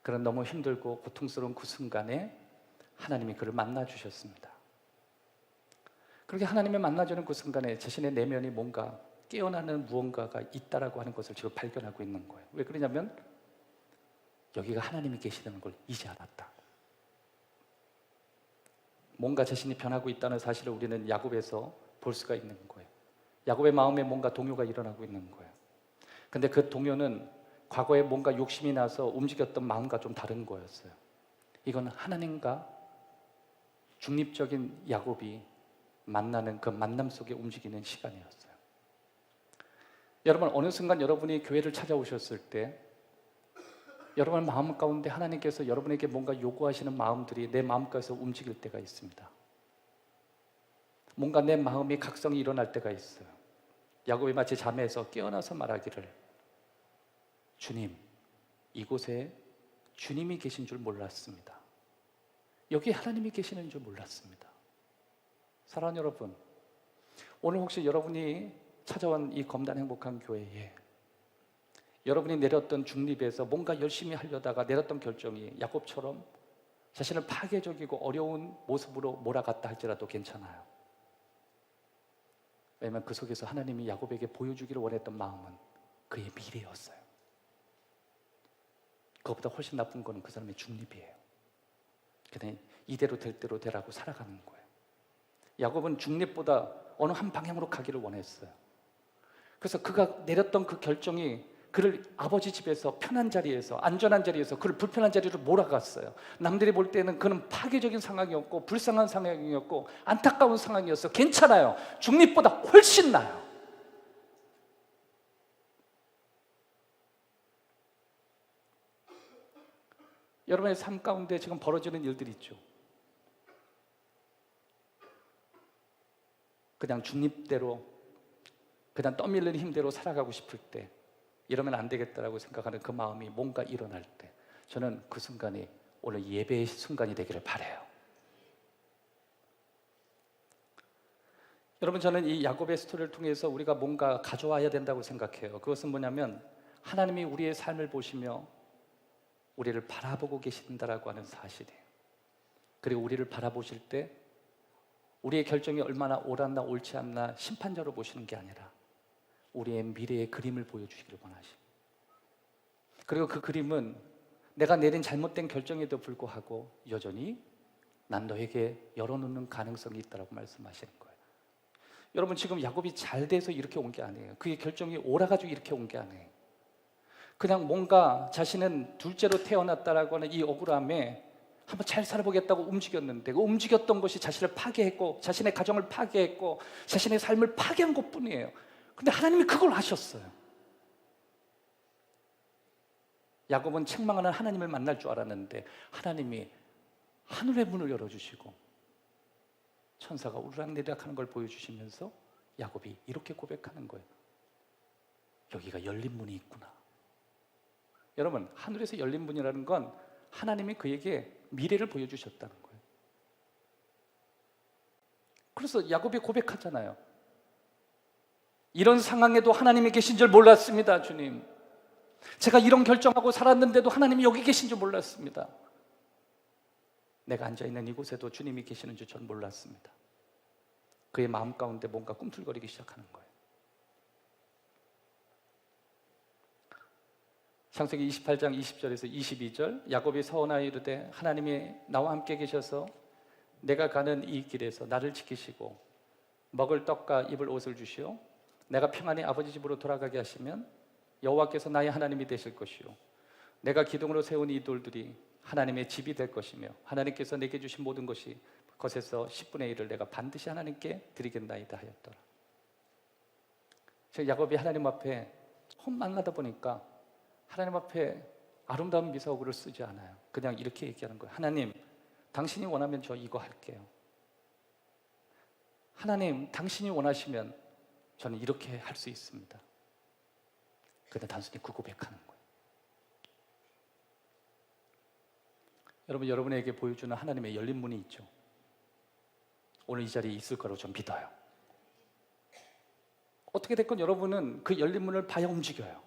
그런 너무 힘들고 고통스러운 그 순간에 하나님이 그를 만나 주셨습니다. 그렇게 하나님이 만나주는 그 순간에 자신의 내면이 뭔가 깨어나는 무언가가 있다라고 하는 것을 지금 발견하고 있는 거예요. 왜 그러냐면 여기가 하나님이 계시다는 걸 이제 알았다. 뭔가 자신이 변하고 있다는 사실을 우리는 야곱에서 볼 수가 있는 거예요. 야곱의 마음에 뭔가 동요가 일어나고 있는 거예요. 근데 그 동요는 과거에 뭔가 욕심이 나서 움직였던 마음과 좀 다른 거였어요. 이건 하나님과 중립적인 야곱이 만나는 그 만남 속에 움직이는 시간이었어요. 여러분, 어느 순간 여러분이 교회를 찾아오셨을 때 여러분 마음 가운데 하나님께서 여러분에게 뭔가 요구하시는 마음들이 내 마음가에서 움직일 때가 있습니다. 뭔가 내 마음이 각성이 일어날 때가 있어요. 야곱이 마치 잠에서 깨어나서 말하기를, 주님, 이곳에 주님이 계신 줄 몰랐습니다. 여기 하나님이 계시는 줄 몰랐습니다. 사랑하는 여러분, 오늘 혹시 여러분이 찾아온 이 검단 행복한 교회에 여러분이 내렸던 중립에서 뭔가 열심히 하려다가 내렸던 결정이 야곱처럼 자신을 파괴적이고 어려운 모습으로 몰아갔다 할지라도 괜찮아요. 왜냐하면 그 속에서 하나님이 야곱에게 보여주기를 원했던 마음은 그의 미래였어요. 그것보다 훨씬 나쁜 거는 그 사람의 중립이에요. 그냥 이대로 될 대로 되라고 살아가는 거예요. 야곱은 중립보다 어느 한 방향으로 가기를 원했어요. 그래서 그가 내렸던 그 결정이 그를 아버지 집에서 편한 자리에서, 안전한 자리에서 그를 불편한 자리로 몰아갔어요. 남들이 볼 때는 그는 파괴적인 상황이었고 불쌍한 상황이었고 안타까운 상황이었어요. 괜찮아요. 중립보다 훨씬 나아요. 여러분의 삶 가운데 지금 벌어지는 일들이 있죠. 그냥 중립대로, 그냥 떠밀리는 힘대로 살아가고 싶을 때, 이러면 안 되겠다라고 생각하는 그 마음이 뭔가 일어날 때, 저는 그 순간이 오늘 예배의 순간이 되기를 바라요. 여러분, 저는 이 야곱의 스토리를 통해서 우리가 뭔가 가져와야 된다고 생각해요. 그것은 뭐냐면 하나님이 우리의 삶을 보시며 우리를 바라보고 계신다라고 하는 사실이에요. 그리고 우리를 바라보실 때 우리의 결정이 얼마나 옳았나 옳지 않나 심판자로 보시는 게 아니라 우리의 미래의 그림을 보여주시기를 원하십니다. 그리고 그 그림은 내가 내린 잘못된 결정에도 불구하고 여전히 난 너에게 열어놓는 가능성이 있다고 말씀하시는 거예요. 여러분, 지금 야곱이 잘 돼서 이렇게 온 게 아니에요. 그의 결정이 옳아가지고 이렇게 온 게 아니에요. 그냥 뭔가 자신은 둘째로 태어났다라고 하는 이 억울함에 한번 잘 살아보겠다고 움직였는데 그 움직였던 것이 자신을 파괴했고 자신의 가정을 파괴했고 자신의 삶을 파괴한 것뿐이에요. 근데 하나님이 그걸 하셨어요. 야곱은 책망하는 하나님을 만날 줄 알았는데 하나님이 하늘의 문을 열어주시고 천사가 우르락내리락 하는 걸 보여주시면서 야곱이 이렇게 고백하는 거예요. 여기가 열린 문이 있구나. 여러분, 하늘에서 열린 문이라는 건 하나님이 그에게 미래를 보여주셨다는 거예요. 그래서 야곱이 고백하잖아요. 이런 상황에도 하나님이 계신 줄 몰랐습니다, 주님. 제가 이런 결정하고 살았는데도 하나님이 여기 계신 줄 몰랐습니다. 내가 앉아있는 이곳에도 주님이 계시는 줄 전 몰랐습니다. 그의 마음 가운데 뭔가 꿈틀거리기 시작하는 거예요. 창세기 28장 20절에서 22절, 야곱이 서원하여 이르되 하나님이 나와 함께 계셔서 내가 가는 이 길에서 나를 지키시고 먹을 떡과 입을 옷을 주시오 내가 평안히 아버지 집으로 돌아가게 하시면 여호와께서 나의 하나님이 되실 것이요 내가 기둥으로 세운 이 돌들이 하나님의 집이 될 것이며 하나님께서 내게 주신 모든 것이 것에서 10분의 1을 내가 반드시 하나님께 드리겠나이다 하였더라. 제가 야곱이 하나님 앞에 처음 만나다 보니까 하나님 앞에 아름다운 미사오그를 쓰지 않아요. 그냥 이렇게 얘기하는 거예요. 하나님, 당신이 원하면 저 이거 할게요. 하나님, 당신이 원하시면 저는 이렇게 할 수 있습니다. 그냥 단순히 그 고백하는 거예요. 여러분, 여러분에게 보여주는 하나님의 열린 문이 있죠. 오늘 이 자리에 있을 거라고 좀 믿어요. 어떻게 됐건 여러분은 그 열린 문을 봐야 움직여요.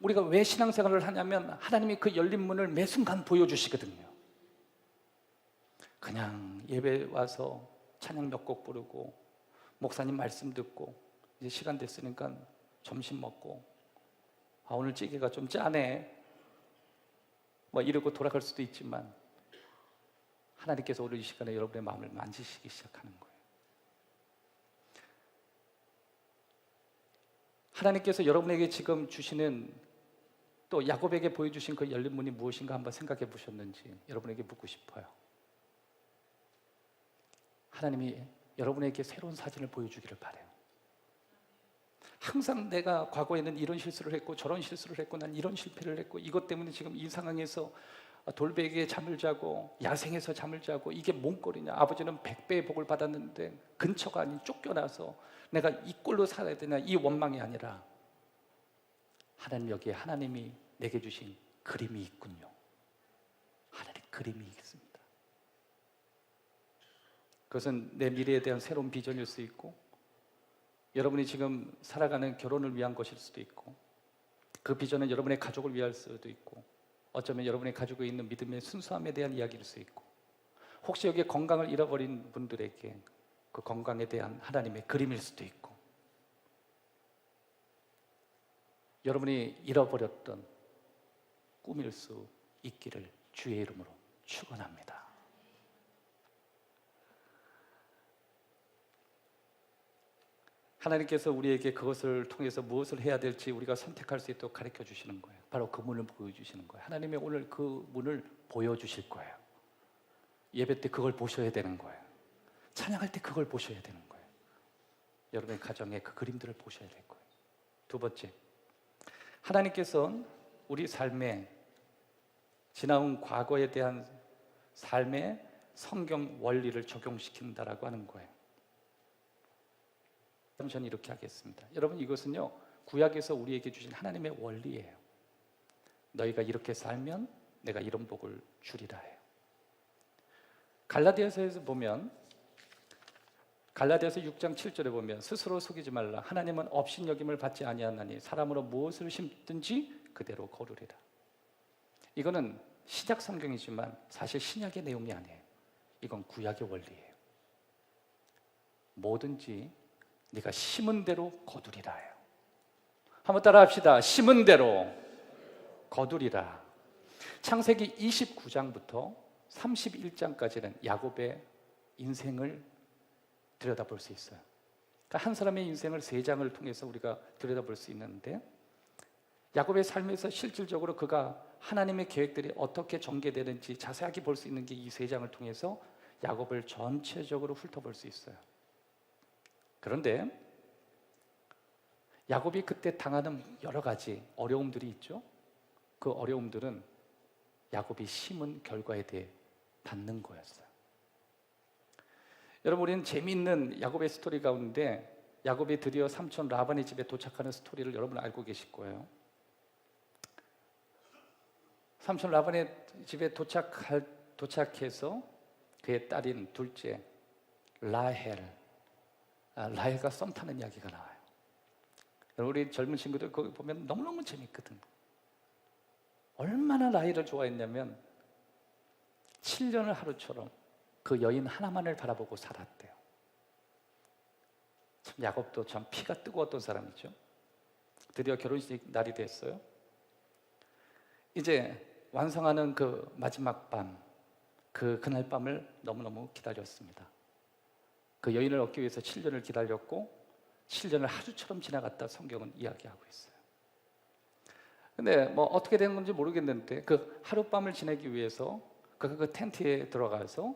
우리가 왜 신앙생활을 하냐면 하나님이 그 열린 문을 매 순간 보여주시거든요. 그냥 예배 와서 찬양 몇 곡 부르고 목사님 말씀 듣고 이제 시간 됐으니까 점심 먹고 오늘 찌개가 좀 짜네 뭐 이러고 돌아갈 수도 있지만 하나님께서 오늘 이 시간에 여러분의 마음을 만지시기 시작하는 거예요. 하나님께서 여러분에게 지금 주시는 또 야곱에게 보여주신 그 열린 문이 무엇인가 한번 생각해 보셨는지 여러분에게 묻고 싶어요. 하나님이 여러분에게 새로운 사진을 보여주기를 바라요. 항상 내가 과거에는 이런 실수를 했고 저런 실수를 했고 난 이런 실패를 했고 이것 때문에 지금 이 상황에서 돌베개에 잠을 자고 야생에서 잠을 자고 이게 뭔 꼴이냐, 아버지는 100배의 복을 받았는데 근처가 아닌 쫓겨나서 내가 이 꼴로 살아야 되냐, 이 원망이 아니라 하나님 여기에 하나님이 내게 주신 그림이 있군요. 하나님 그림이 있습니다. 그것은 내 미래에 대한 새로운 비전일 수 있고 여러분이 지금 살아가는 결혼을 위한 것일 수도 있고 그 비전은 여러분의 가족을 위할 수도 있고 어쩌면 여러분이 가지고 있는 믿음의 순수함에 대한 이야기일 수 있고 혹시 여기에 건강을 잃어버린 분들에게 그 건강에 대한 하나님의 그림일 수도 있고 여러분이 잃어버렸던 꿈일 수 있기를 주의 이름으로 축원합니다. 하나님께서 우리에게 그것을 통해서 무엇을 해야 될지 우리가 선택할 수 있도록 가르쳐 주시는 거예요. 바로 그 문을 보여주시는 거예요. 하나님이 오늘 그 문을 보여주실 거예요. 예배 때 그걸 보셔야 되는 거예요. 찬양할 때 그걸 보셔야 되는 거예요. 여러분의 가정에 그 그림들을 보셔야 될 거예요. 두 번째, 하나님께서 우리 삶에 지나온 과거에 대한 삶의 성경 원리를 적용시킨다라고 하는 거예요. 저는 이렇게 하겠습니다. 여러분, 이것은요 구약에서 우리에게 주신 하나님의 원리예요. 너희가 이렇게 살면 내가 이런 복을 주리라 해요. 갈라디아서에서 보면 갈라디아서 6장 7절에 보면 스스로 속이지 말라. 하나님은 업신여김을 받지 아니하나니 사람으로 무엇을 심든지 그대로 거두리라. 이거는 신약 성경이지만 사실 신약의 내용이 아니에요. 이건 구약의 원리예요. 뭐든지 네가 심은 대로 거두리라 해요. 한번 따라 합시다. 심은 대로 거두리라. 창세기 29장부터 31장까지는 야곱의 인생을 들여다볼 수 있어요. 그러니까 한 사람의 인생을 3장을 통해서 우리가 들여다볼 수 있는데 야곱의 삶에서 실질적으로 그가 하나님의 계획들이 어떻게 전개되는지 자세하게 볼 수 있는 게 이 3장을 통해서 야곱을 전체적으로 훑어볼 수 있어요. 그런데 야곱이 그때 당하는 여러 가지 어려움들이 있죠. 그 어려움들은 야곱이 심은 결과에 대해 받는 거였어요. 여러분, 우리는 재미있는 야곱의 스토리 가운데 야곱이 드디어 삼촌 라반의 집에 도착하는 스토리를 여러분 알고 계실 거예요. 삼촌 라반의 집에 도착해서 그의 딸인 둘째 라헬과 썸 타는 이야기가 나와요. 우리 젊은 친구들 거기 보면 너무너무 재밌거든. 얼마나 라헬을 좋아했냐면 7년을 하루처럼 그 여인 하나만을 바라보고 살았대요. 참 야곱도 참 피가 뜨거웠던 사람이죠. 드디어 결혼식 날이 됐어요. 이제 완성하는 그 마지막 밤, 그날 밤을 너무너무 기다렸습니다. 그 여인을 얻기 위해서 7년을 기다렸고 7년을 하루처럼 지나갔다 성경은 이야기하고 있어요. 근데 뭐 어떻게 된 건지 모르겠는데 그 하룻밤을 지내기 위해서 그 텐트에 들어가서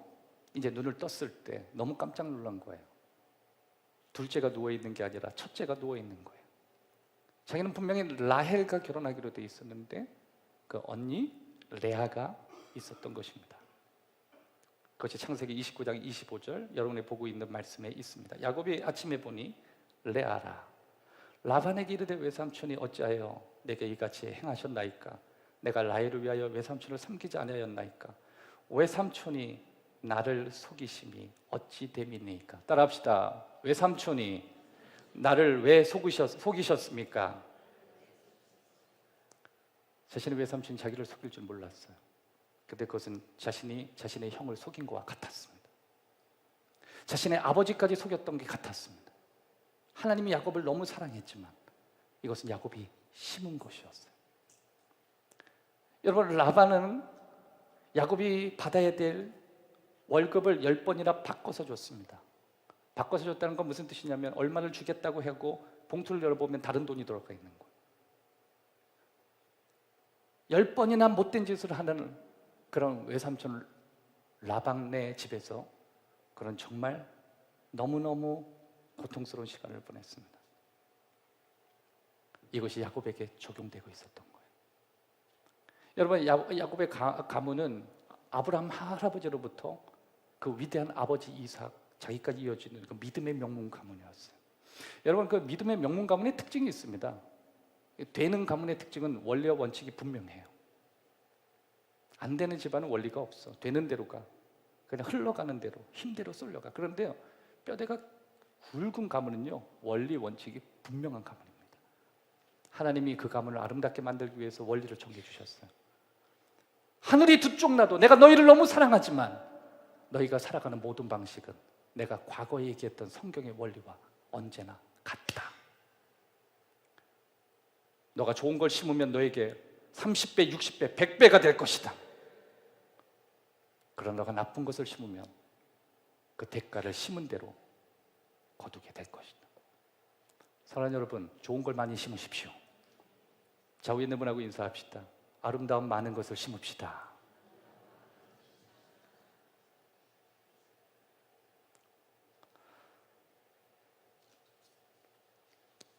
이제 눈을 떴을 때 너무 깜짝 놀란 거예요. 둘째가 누워있는 게 아니라 첫째가 누워있는 거예요. 자기는 분명히 라헬과 결혼하기로 돼 있었는데 그 언니 레아가 있었던 것입니다. 그것이 창세기 29장 25절 여러분이 보고 있는 말씀에 있습니다. 야곱이 아침에 보니 레아라. 라반에게 이르되 외삼촌이 어찌하여 내게 이같이 행하셨나이까? 내가 라헬을 위하여 외삼촌을 섬기지 아니하였나이까? 외삼촌이 나를 속이심이 어찌 됨이니까. 따라합시다. 외삼촌이 나를 왜 속이셨습니까? 자신의 외삼촌이 자기를 속일 줄 몰랐어요. 근데 그것은 자신이 자신의 형을 속인 것과 같았습니다. 자신의 아버지까지 속였던 게 같았습니다. 하나님이 야곱을 너무 사랑했지만 이것은 야곱이 심은 것이었어요. 여러분, 라반은 야곱이 받아야 될 월급을 10번이나 바꿔서 줬습니다. 바꿔서 줬다는 건 무슨 뜻이냐면 얼마를 주겠다고 하고 봉투를 열어보면 다른 돈이 들어가 있는 거예요. 10번이나 못된 짓을 하는 그런 외삼촌 라반네 집에서 그런 정말 너무너무 고통스러운 시간을 보냈습니다. 이것이 야곱에게 적용되고 있었던 거예요. 여러분, 야곱의 가문은 아브라함 할아버지로부터 그 위대한 아버지 이삭, 자기까지 이어지는 그 믿음의 명문 가문이었어요. 여러분, 그 믿음의 명문 가문의 특징이 있습니다. 되는 가문의 특징은 원리와 원칙이 분명해요. 안 되는 집안은 원리가 없어. 되는 대로 가. 그냥 흘러가는 대로, 힘대로 쏠려가. 그런데요, 뼈대가 굵은 가문은요, 원리, 원칙이 분명한 가문입니다. 하나님이 그 가문을 아름답게 만들기 위해서 원리를 정해주셨어요. 하늘이 두 쪽 나도 내가 너희를 너무 사랑하지만 너희가 살아가는 모든 방식은 내가 과거에 얘기했던 성경의 원리와 언제나 같다. 너가 좋은 걸 심으면 너에게 30배, 60배, 100배가 될 것이다. 그러나 너가 나쁜 것을 심으면 그 대가를 심은 대로 거두게 될 것이다. 사랑하는 여러분, 좋은 걸 많이 심으십시오. 좌우에 있는 분하고 인사합시다. 아름다운 많은 것을 심읍시다.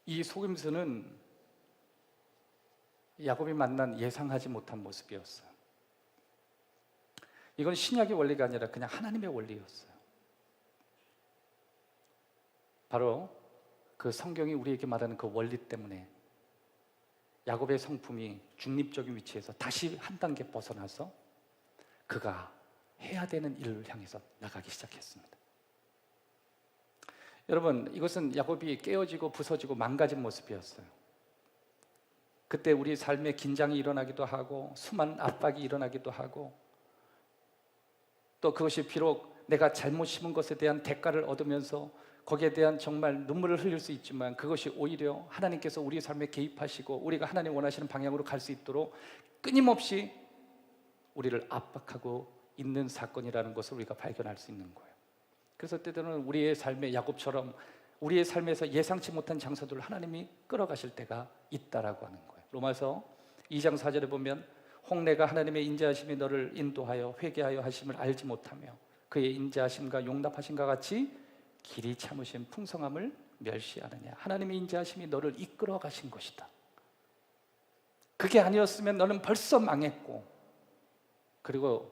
이 속임수는 야곱이 만난 예상하지 못한 모습이었어요. 이건 신약의 원리가 아니라 그냥 하나님의 원리였어요. 바로 그 성경이 우리에게 말하는 그 원리 때문에 야곱의 성품이 중립적인 위치에서 다시 한 단계 벗어나서 그가 해야 되는 일을 향해서 나가기 시작했습니다. 여러분, 이것은 야곱이 깨어지고 부서지고 망가진 모습이었어요. 그때 우리 삶에 긴장이 일어나기도 하고 수많은 압박이 일어나기도 하고 또 그것이 비록 내가 잘못 심은 것에 대한 대가를 얻으면서 거기에 대한 정말 눈물을 흘릴 수 있지만 그것이 오히려 하나님께서 우리 삶에 개입하시고 우리가 하나님 원하시는 방향으로 갈 수 있도록 끊임없이 우리를 압박하고 있는 사건이라는 것을 우리가 발견할 수 있는 거예요. 그래서 때로는 우리의 삶의 야곱처럼 우리의 삶에서 예상치 못한 장소들을 하나님이 끌어가실 때가 있다라고 하는 거예요. 로마서 2장 4절에 보면 홍내가 하나님의 인자하심이 너를 인도하여 회개하여 하심을 알지 못하며 그의 인자하심과 용납하심과 같이 길이 참으신 풍성함을 멸시하느냐. 하나님의 인자하심이 너를 이끌어 가신 것이다. 그게 아니었으면 너는 벌써 망했고 그리고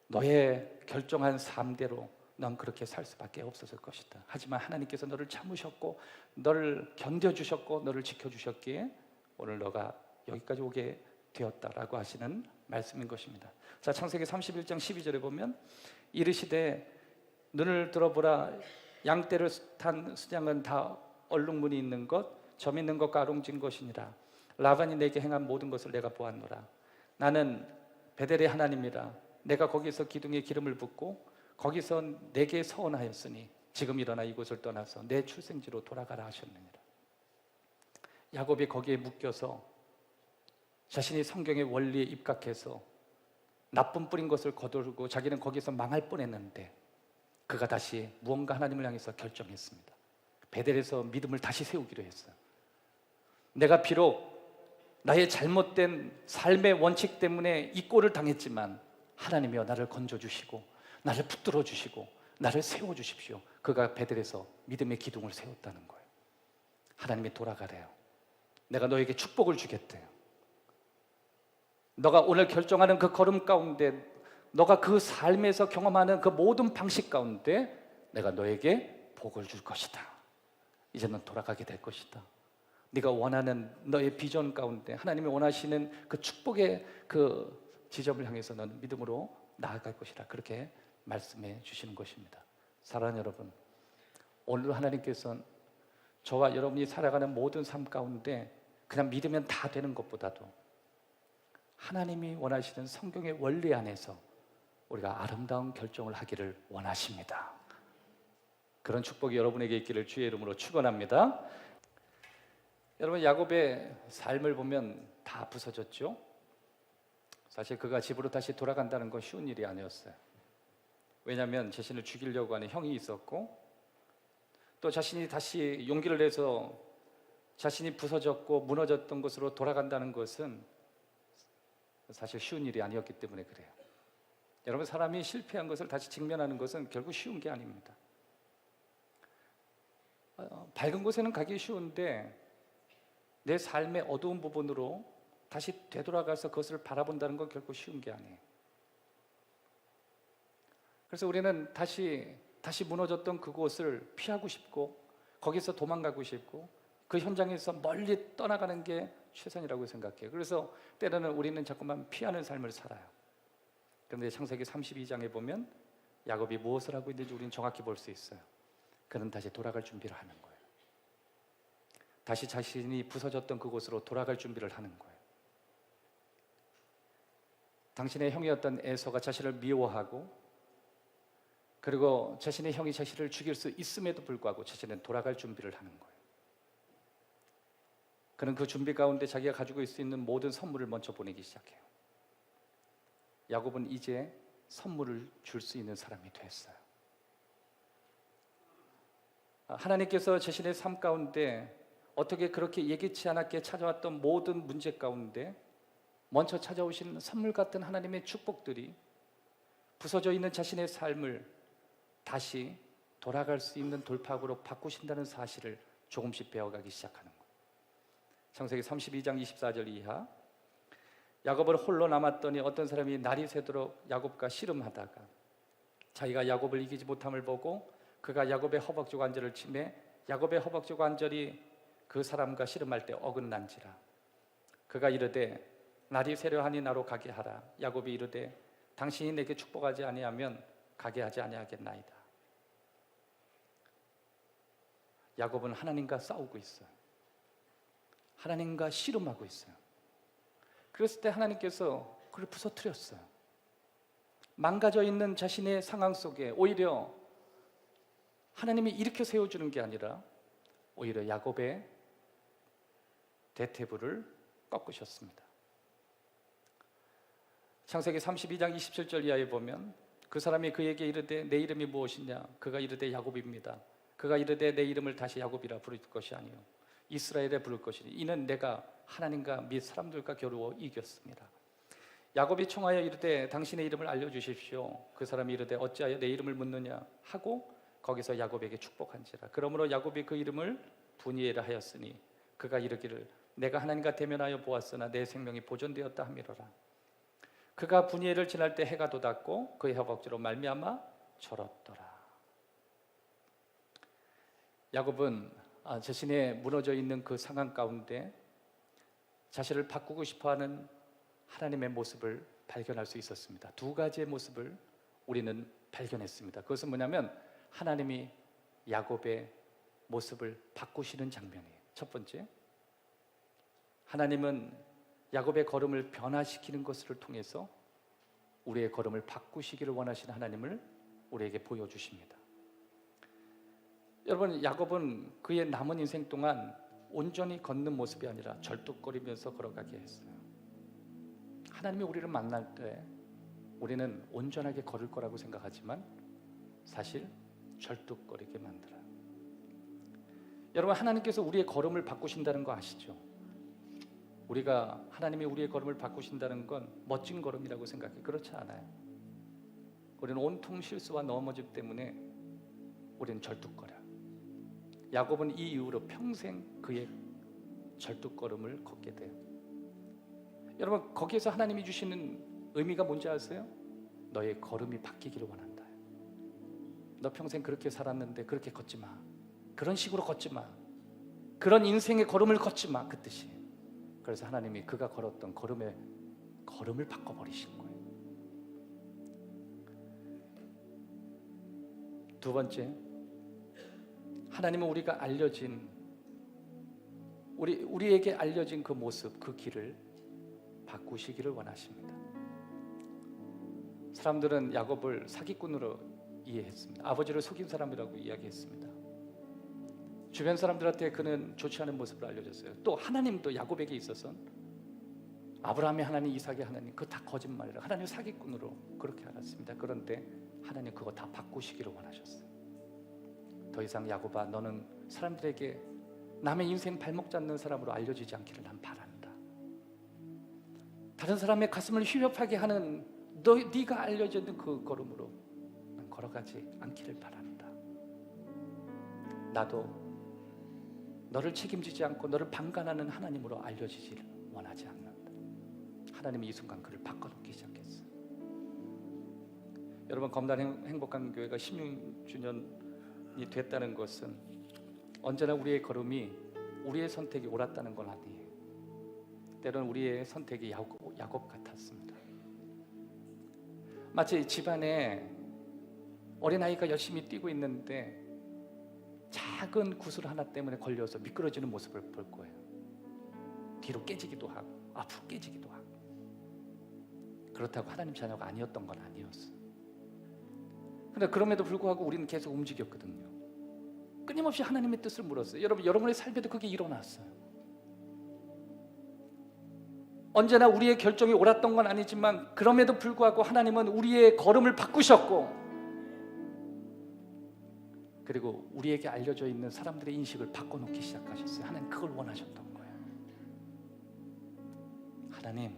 너의 결정한 삶대로 넌 그렇게 살 수밖에 없었을 것이다. 하지만 하나님께서 너를 참으셨고 너를 견뎌주셨고 너를 지켜주셨기에 오늘 너가 여기까지 오게 되었다라고 하시는 말씀인 것입니다. 자, 창세기 31장 12절에 보면 이르시되 눈을 들어보라 양떼를 탄 수장은 다 얼룩무늬 있는 것 점 있는 것과 아롱진 것이니라. 라반이 내게 행한 모든 것을 내가 보았노라. 나는 베델의 하나님이라. 내가 거기서 기둥에 기름을 붓고 거기서 내게 서원하였으니 지금 일어나 이곳을 떠나서 내 출생지로 돌아가라 하셨느니라. 야곱이 거기에 묶여서 자신이 성경의 원리에 입각해서 나쁜 뿌린 것을 거두고 자기는 거기서 망할 뻔했는데 그가 다시 무언가 하나님을 향해서 결정했습니다. 베델에서 믿음을 다시 세우기로 했어요. 내가 비록 나의 잘못된 삶의 원칙 때문에 이 꼴을 당했지만 하나님이여 나를 건져주시고 나를 붙들어 주시고 나를 세워주십시오. 그가 베델에서 믿음의 기둥을 세웠다는 거예요. 하나님이 돌아가래요. 내가 너에게 축복을 주겠대요. 너가 오늘 결정하는 그 걸음 가운데 너가 그 삶에서 경험하는 그 모든 방식 가운데 내가 너에게 복을 줄 것이다. 이제 넌 돌아가게 될 것이다. 네가 원하는 너의 비전 가운데 하나님이 원하시는 그 축복의 그 지점을 향해서 너는 믿음으로 나아갈 것이다. 그렇게 말씀해 주시는 것입니다. 사랑하는 여러분, 오늘 하나님께서는 저와 여러분이 살아가는 모든 삶 가운데 그냥 믿으면 다 되는 것보다도 하나님이 원하시는 성경의 원리 안에서 우리가 아름다운 결정을 하기를 원하십니다. 그런 축복이 여러분에게 있기를 주의 이름으로 축원합니다. 여러분, 야곱의 삶을 보면 다 부서졌죠. 사실 그가 집으로 다시 돌아간다는 건 쉬운 일이 아니었어요. 왜냐하면 자신을 죽이려고 하는 형이 있었고, 또 자신이 다시 용기를 내서 자신이 부서졌고 무너졌던 곳으로 돌아간다는 것은 사실 쉬운 일이 아니었기 때문에 그래요. 여러분, 사람이 실패한 것을 다시 직면하는 것은 결국 쉬운 게 아닙니다. 밝은 곳에는 가기 쉬운데 내 삶의 어두운 부분으로 다시 되돌아가서 그것을 바라본다는 건 결코 쉬운 게 아니에요. 그래서 우리는 다시 무너졌던 그곳을 피하고 싶고 거기서 도망가고 싶고 그 현장에서 멀리 떠나가는 게 최선이라고 생각해요. 그래서 때로는 우리는 자꾸만 피하는 삶을 살아요. 그런데 창세기 32장에 보면 야곱이 무엇을 하고 있는지 우리는 정확히 볼 수 있어요. 그는 다시 돌아갈 준비를 하는 거예요. 다시 자신이 부서졌던 그곳으로 돌아갈 준비를 하는 거예요. 당신의 형이었던 에서가 자신을 미워하고, 그리고 자신의 형이 자신을 죽일 수 있음에도 불구하고 자신은 돌아갈 준비를 하는 거예요. 그는 그 준비 가운데 자기가 가지고 있을 수 있는 모든 선물을 먼저 보내기 시작해요. 야곱은 이제 선물을 줄 수 있는 사람이 됐어요. 하나님께서 자신의 삶 가운데 어떻게 그렇게 예기치 않게 찾아왔던 모든 문제 가운데 먼저 찾아오신 선물 같은 하나님의 축복들이 부서져 있는 자신의 삶을 다시 돌아갈 수 있는 돌파구로 바꾸신다는 사실을 조금씩 배워가기 시작하는 거예요. 창세기 32장 24절 이하, 야곱은 홀로 남았더니 어떤 사람이 날이 새도록 야곱과 씨름하다가 자기가 야곱을 이기지 못함을 보고 그가 야곱의 허벅지 관절을 치매 야곱의 허벅지 관절이 그 사람과 씨름할 때 어긋난지라. 그가 이르되 날이 새려하니 나로 가게 하라. 야곱이 이르되 당신이 내게 축복하지 아니하면 가게 하지 아니하겠나이다. 야곱은 하나님과 싸우고 있어요. 하나님과 씨름하고 있어요. 그랬을 때 하나님께서 그를 부서뜨렸어요. 망가져 있는 자신의 상황 속에 오히려 하나님이 일으켜 세워주는 게 아니라 오히려 야곱의 대퇴부를 꺾으셨습니다. 창세기 32장 27절 이하에 보면 그 사람이 그에게 이르되 내 이름이 무엇이냐? 그가 이르되 야곱입니다. 그가 이르되 내 이름을 다시 야곱이라 부를 것이 아니요 이스라엘에 부를 것이니 이는 내가 하나님과 및 사람들과 겨루어 이겼습니다. 야곱이 청하여 이르되 당신의 이름을 알려주십시오. 그 사람이 이르되 어찌하여 내 이름을 묻느냐 하고 거기서 야곱에게 축복한지라. 그러므로 야곱이 그 이름을 분이엘라 하였으니 그가 이르기를 내가 하나님과 대면하여 보았으나 내 생명이 보존되었다 함이로라. 그가 분이엘을 지날 때 해가 돋았고 그의 허벅지로 말미암아 절었더라. 야곱은 자신의 무너져 있는 그 상황 가운데 자신을 바꾸고 싶어하는 하나님의 모습을 발견할 수 있었습니다. 두 가지의 모습을 우리는 발견했습니다. 그것은 뭐냐면 하나님이 야곱의 모습을 바꾸시는 장면이에요. 첫 번째, 하나님은 야곱의 걸음을 변화시키는 것을 통해서 우리의 걸음을 바꾸시기를 원하시는 하나님을 우리에게 보여주십니다. 여러분, 야곱은 그의 남은 인생 동안 온전히 걷는 모습이 아니라 절뚝거리면서 걸어가게 했어요. 하나님이 우리를 만날 때 우리는 온전하게 걸을 거라고 생각하지만 사실 절뚝거리게 만들어요. 여러분, 하나님께서 우리의 걸음을 바꾸신다는 거 아시죠? 우리가 하나님이 우리의 걸음을 바꾸신다는 건 멋진 걸음이라고 생각해요. 그렇지 않아요. 우리는 온통 실수와 넘어짐 때문에 우리는 절뚝거려요. 야곱은 이 이후로 평생 그의 절뚝걸음을 걷게 돼요. 여러분, 거기에서 하나님이 주시는 의미가 뭔지 아세요? 너의 걸음이 바뀌기를 원한다. 너 평생 그렇게 살았는데 그렇게 걷지 마. 그런 식으로 걷지 마. 그런 인생의 걸음을 걷지 마. 그 뜻이. 그래서 하나님이 그가 걸었던 걸음을 바꿔버리신 거예요. 두 번째, 하나님은 우리가 알려진 우리에게 알려진 그 모습, 그 길을 바꾸시기를 원하십니다. 사람들은 야곱을 사기꾼으로 이해했습니다. 아버지를 속인 사람이라고 이야기했습니다. 주변 사람들한테 그는 좋지 않은 모습을 알려줬어요. 또 하나님도 야곱에게 있어서는 아브라함의 하나님, 이삭의 하나님, 그거 다 거짓말이라 하나님 사기꾼으로 그렇게 알았습니다. 그런데 하나님 그거 다 바꾸시기를 원하셨어요. 더 이상 야곱아, 너는 사람들에게 남의 인생 발목 잡는 사람으로 알려지지 않기를 난 바란다. 다른 사람의 가슴을 휘협하게 하는 네가 알려져 있는 그 걸음으로 난 걸어가지 않기를 바란다. 나도 너를 책임지지 않고 너를 방관하는 하나님으로 알려지지를 원하지 않는다. 하나님이 이 순간 그를 바꿔놓기 시작했어요. 여러분, 검단 행복한 교회가 16주년이 됐다는 것은 언제나 우리의 걸음이 우리의 선택이 옳았다는 건 아니에요. 때로는 우리의 선택이 야곱 같았습니다. 마치 집안에 어린아이가 열심히 뛰고 있는데 작은 구슬 하나 때문에 걸려서 미끄러지는 모습을 볼 거예요. 뒤로 깨지기도 하고 앞으로 깨지기도 하고. 그렇다고 하나님 자녀가 아니었던 건 아니었어요. 그런데 그럼에도 불구하고 우리는 계속 움직였거든요. 끊임없이 하나님의 뜻을 물었어요. 여러분의 삶에도 그게 일어났어요. 언제나 우리의 결정이 옳았던 건 아니지만 그럼에도 불구하고 하나님은 우리의 걸음을 바꾸셨고, 그리고 우리에게 알려져 있는 사람들의 인식을 바꿔놓기 시작하셨어요. 하나님 그걸 원하셨던 거예요. 하나님,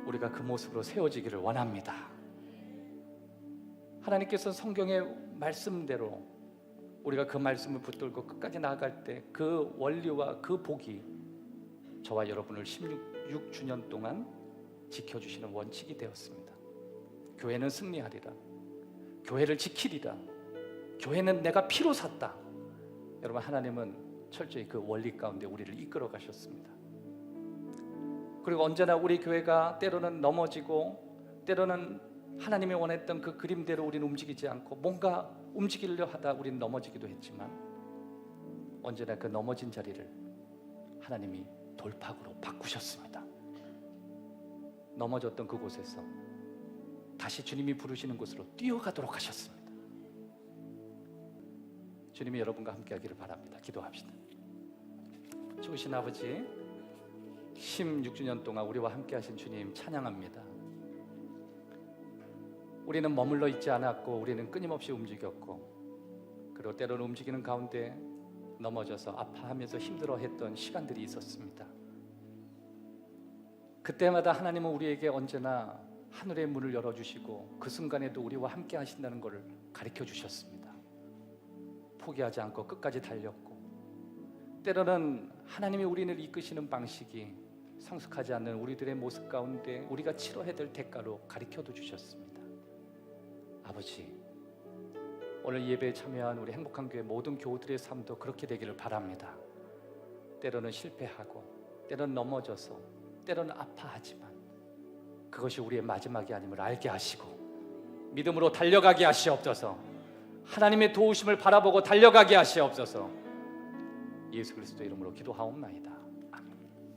우리가 그 모습으로 세워지기를 원합니다. 하나님께서 성경의 말씀대로 우리가 그 말씀을 붙들고 끝까지 나아갈 때 그 원리와 그 복이 저와 여러분을 16주년 동안 지켜주시는 원칙이 되었습니다. 교회는 승리하리라. 교회를 지키리라. 교회는 내가 피로 샀다. 여러분, 하나님은 철저히 그 원리 가운데 우리를 이끌어 가셨습니다. 그리고 언제나 우리 교회가 때로는 넘어지고 때로는 하나님이 원했던 그 그림대로 우리는 움직이지 않고 뭔가 움직이려 하다 우리는 넘어지기도 했지만 언제나 그 넘어진 자리를 하나님이 돌파구로 바꾸셨습니다. 넘어졌던 그곳에서 다시 주님이 부르시는 곳으로 뛰어가도록 하셨습니다. 주님이 여러분과 함께 하기를 바랍니다. 기도합시다. 좋으신 아버지, 16주년 동안 우리와 함께 하신 주님 찬양합니다. 우리는 머물러 있지 않았고 우리는 끊임없이 움직였고, 그리고 때로는 움직이는 가운데 넘어져서 아파하면서 힘들어했던 시간들이 있었습니다. 그때마다 하나님은 우리에게 언제나 하늘의 문을 열어주시고 그 순간에도 우리와 함께 하신다는 것을 가르쳐 주셨습니다. 포기하지 않고 끝까지 달렸고, 때로는 하나님이 우리를 이끄시는 방식이 성숙하지 않는 우리들의 모습 가운데 우리가 치러야 될 대가로 가르쳐도 주셨습니다. 아버지, 오늘 예배에 참여한 우리 행복한 교회 모든 교우들의 삶도 그렇게 되기를 바랍니다. 때로는 실패하고 때로는 넘어져서 때로는 아파하지만 그것이 우리의 마지막이 아님을 알게 하시고 믿음으로 달려가게 하시옵소서. 하나님의 도우심을 바라보고 달려가게 하시옵소서. 예수 그리스도의 이름으로 기도하옵나이다.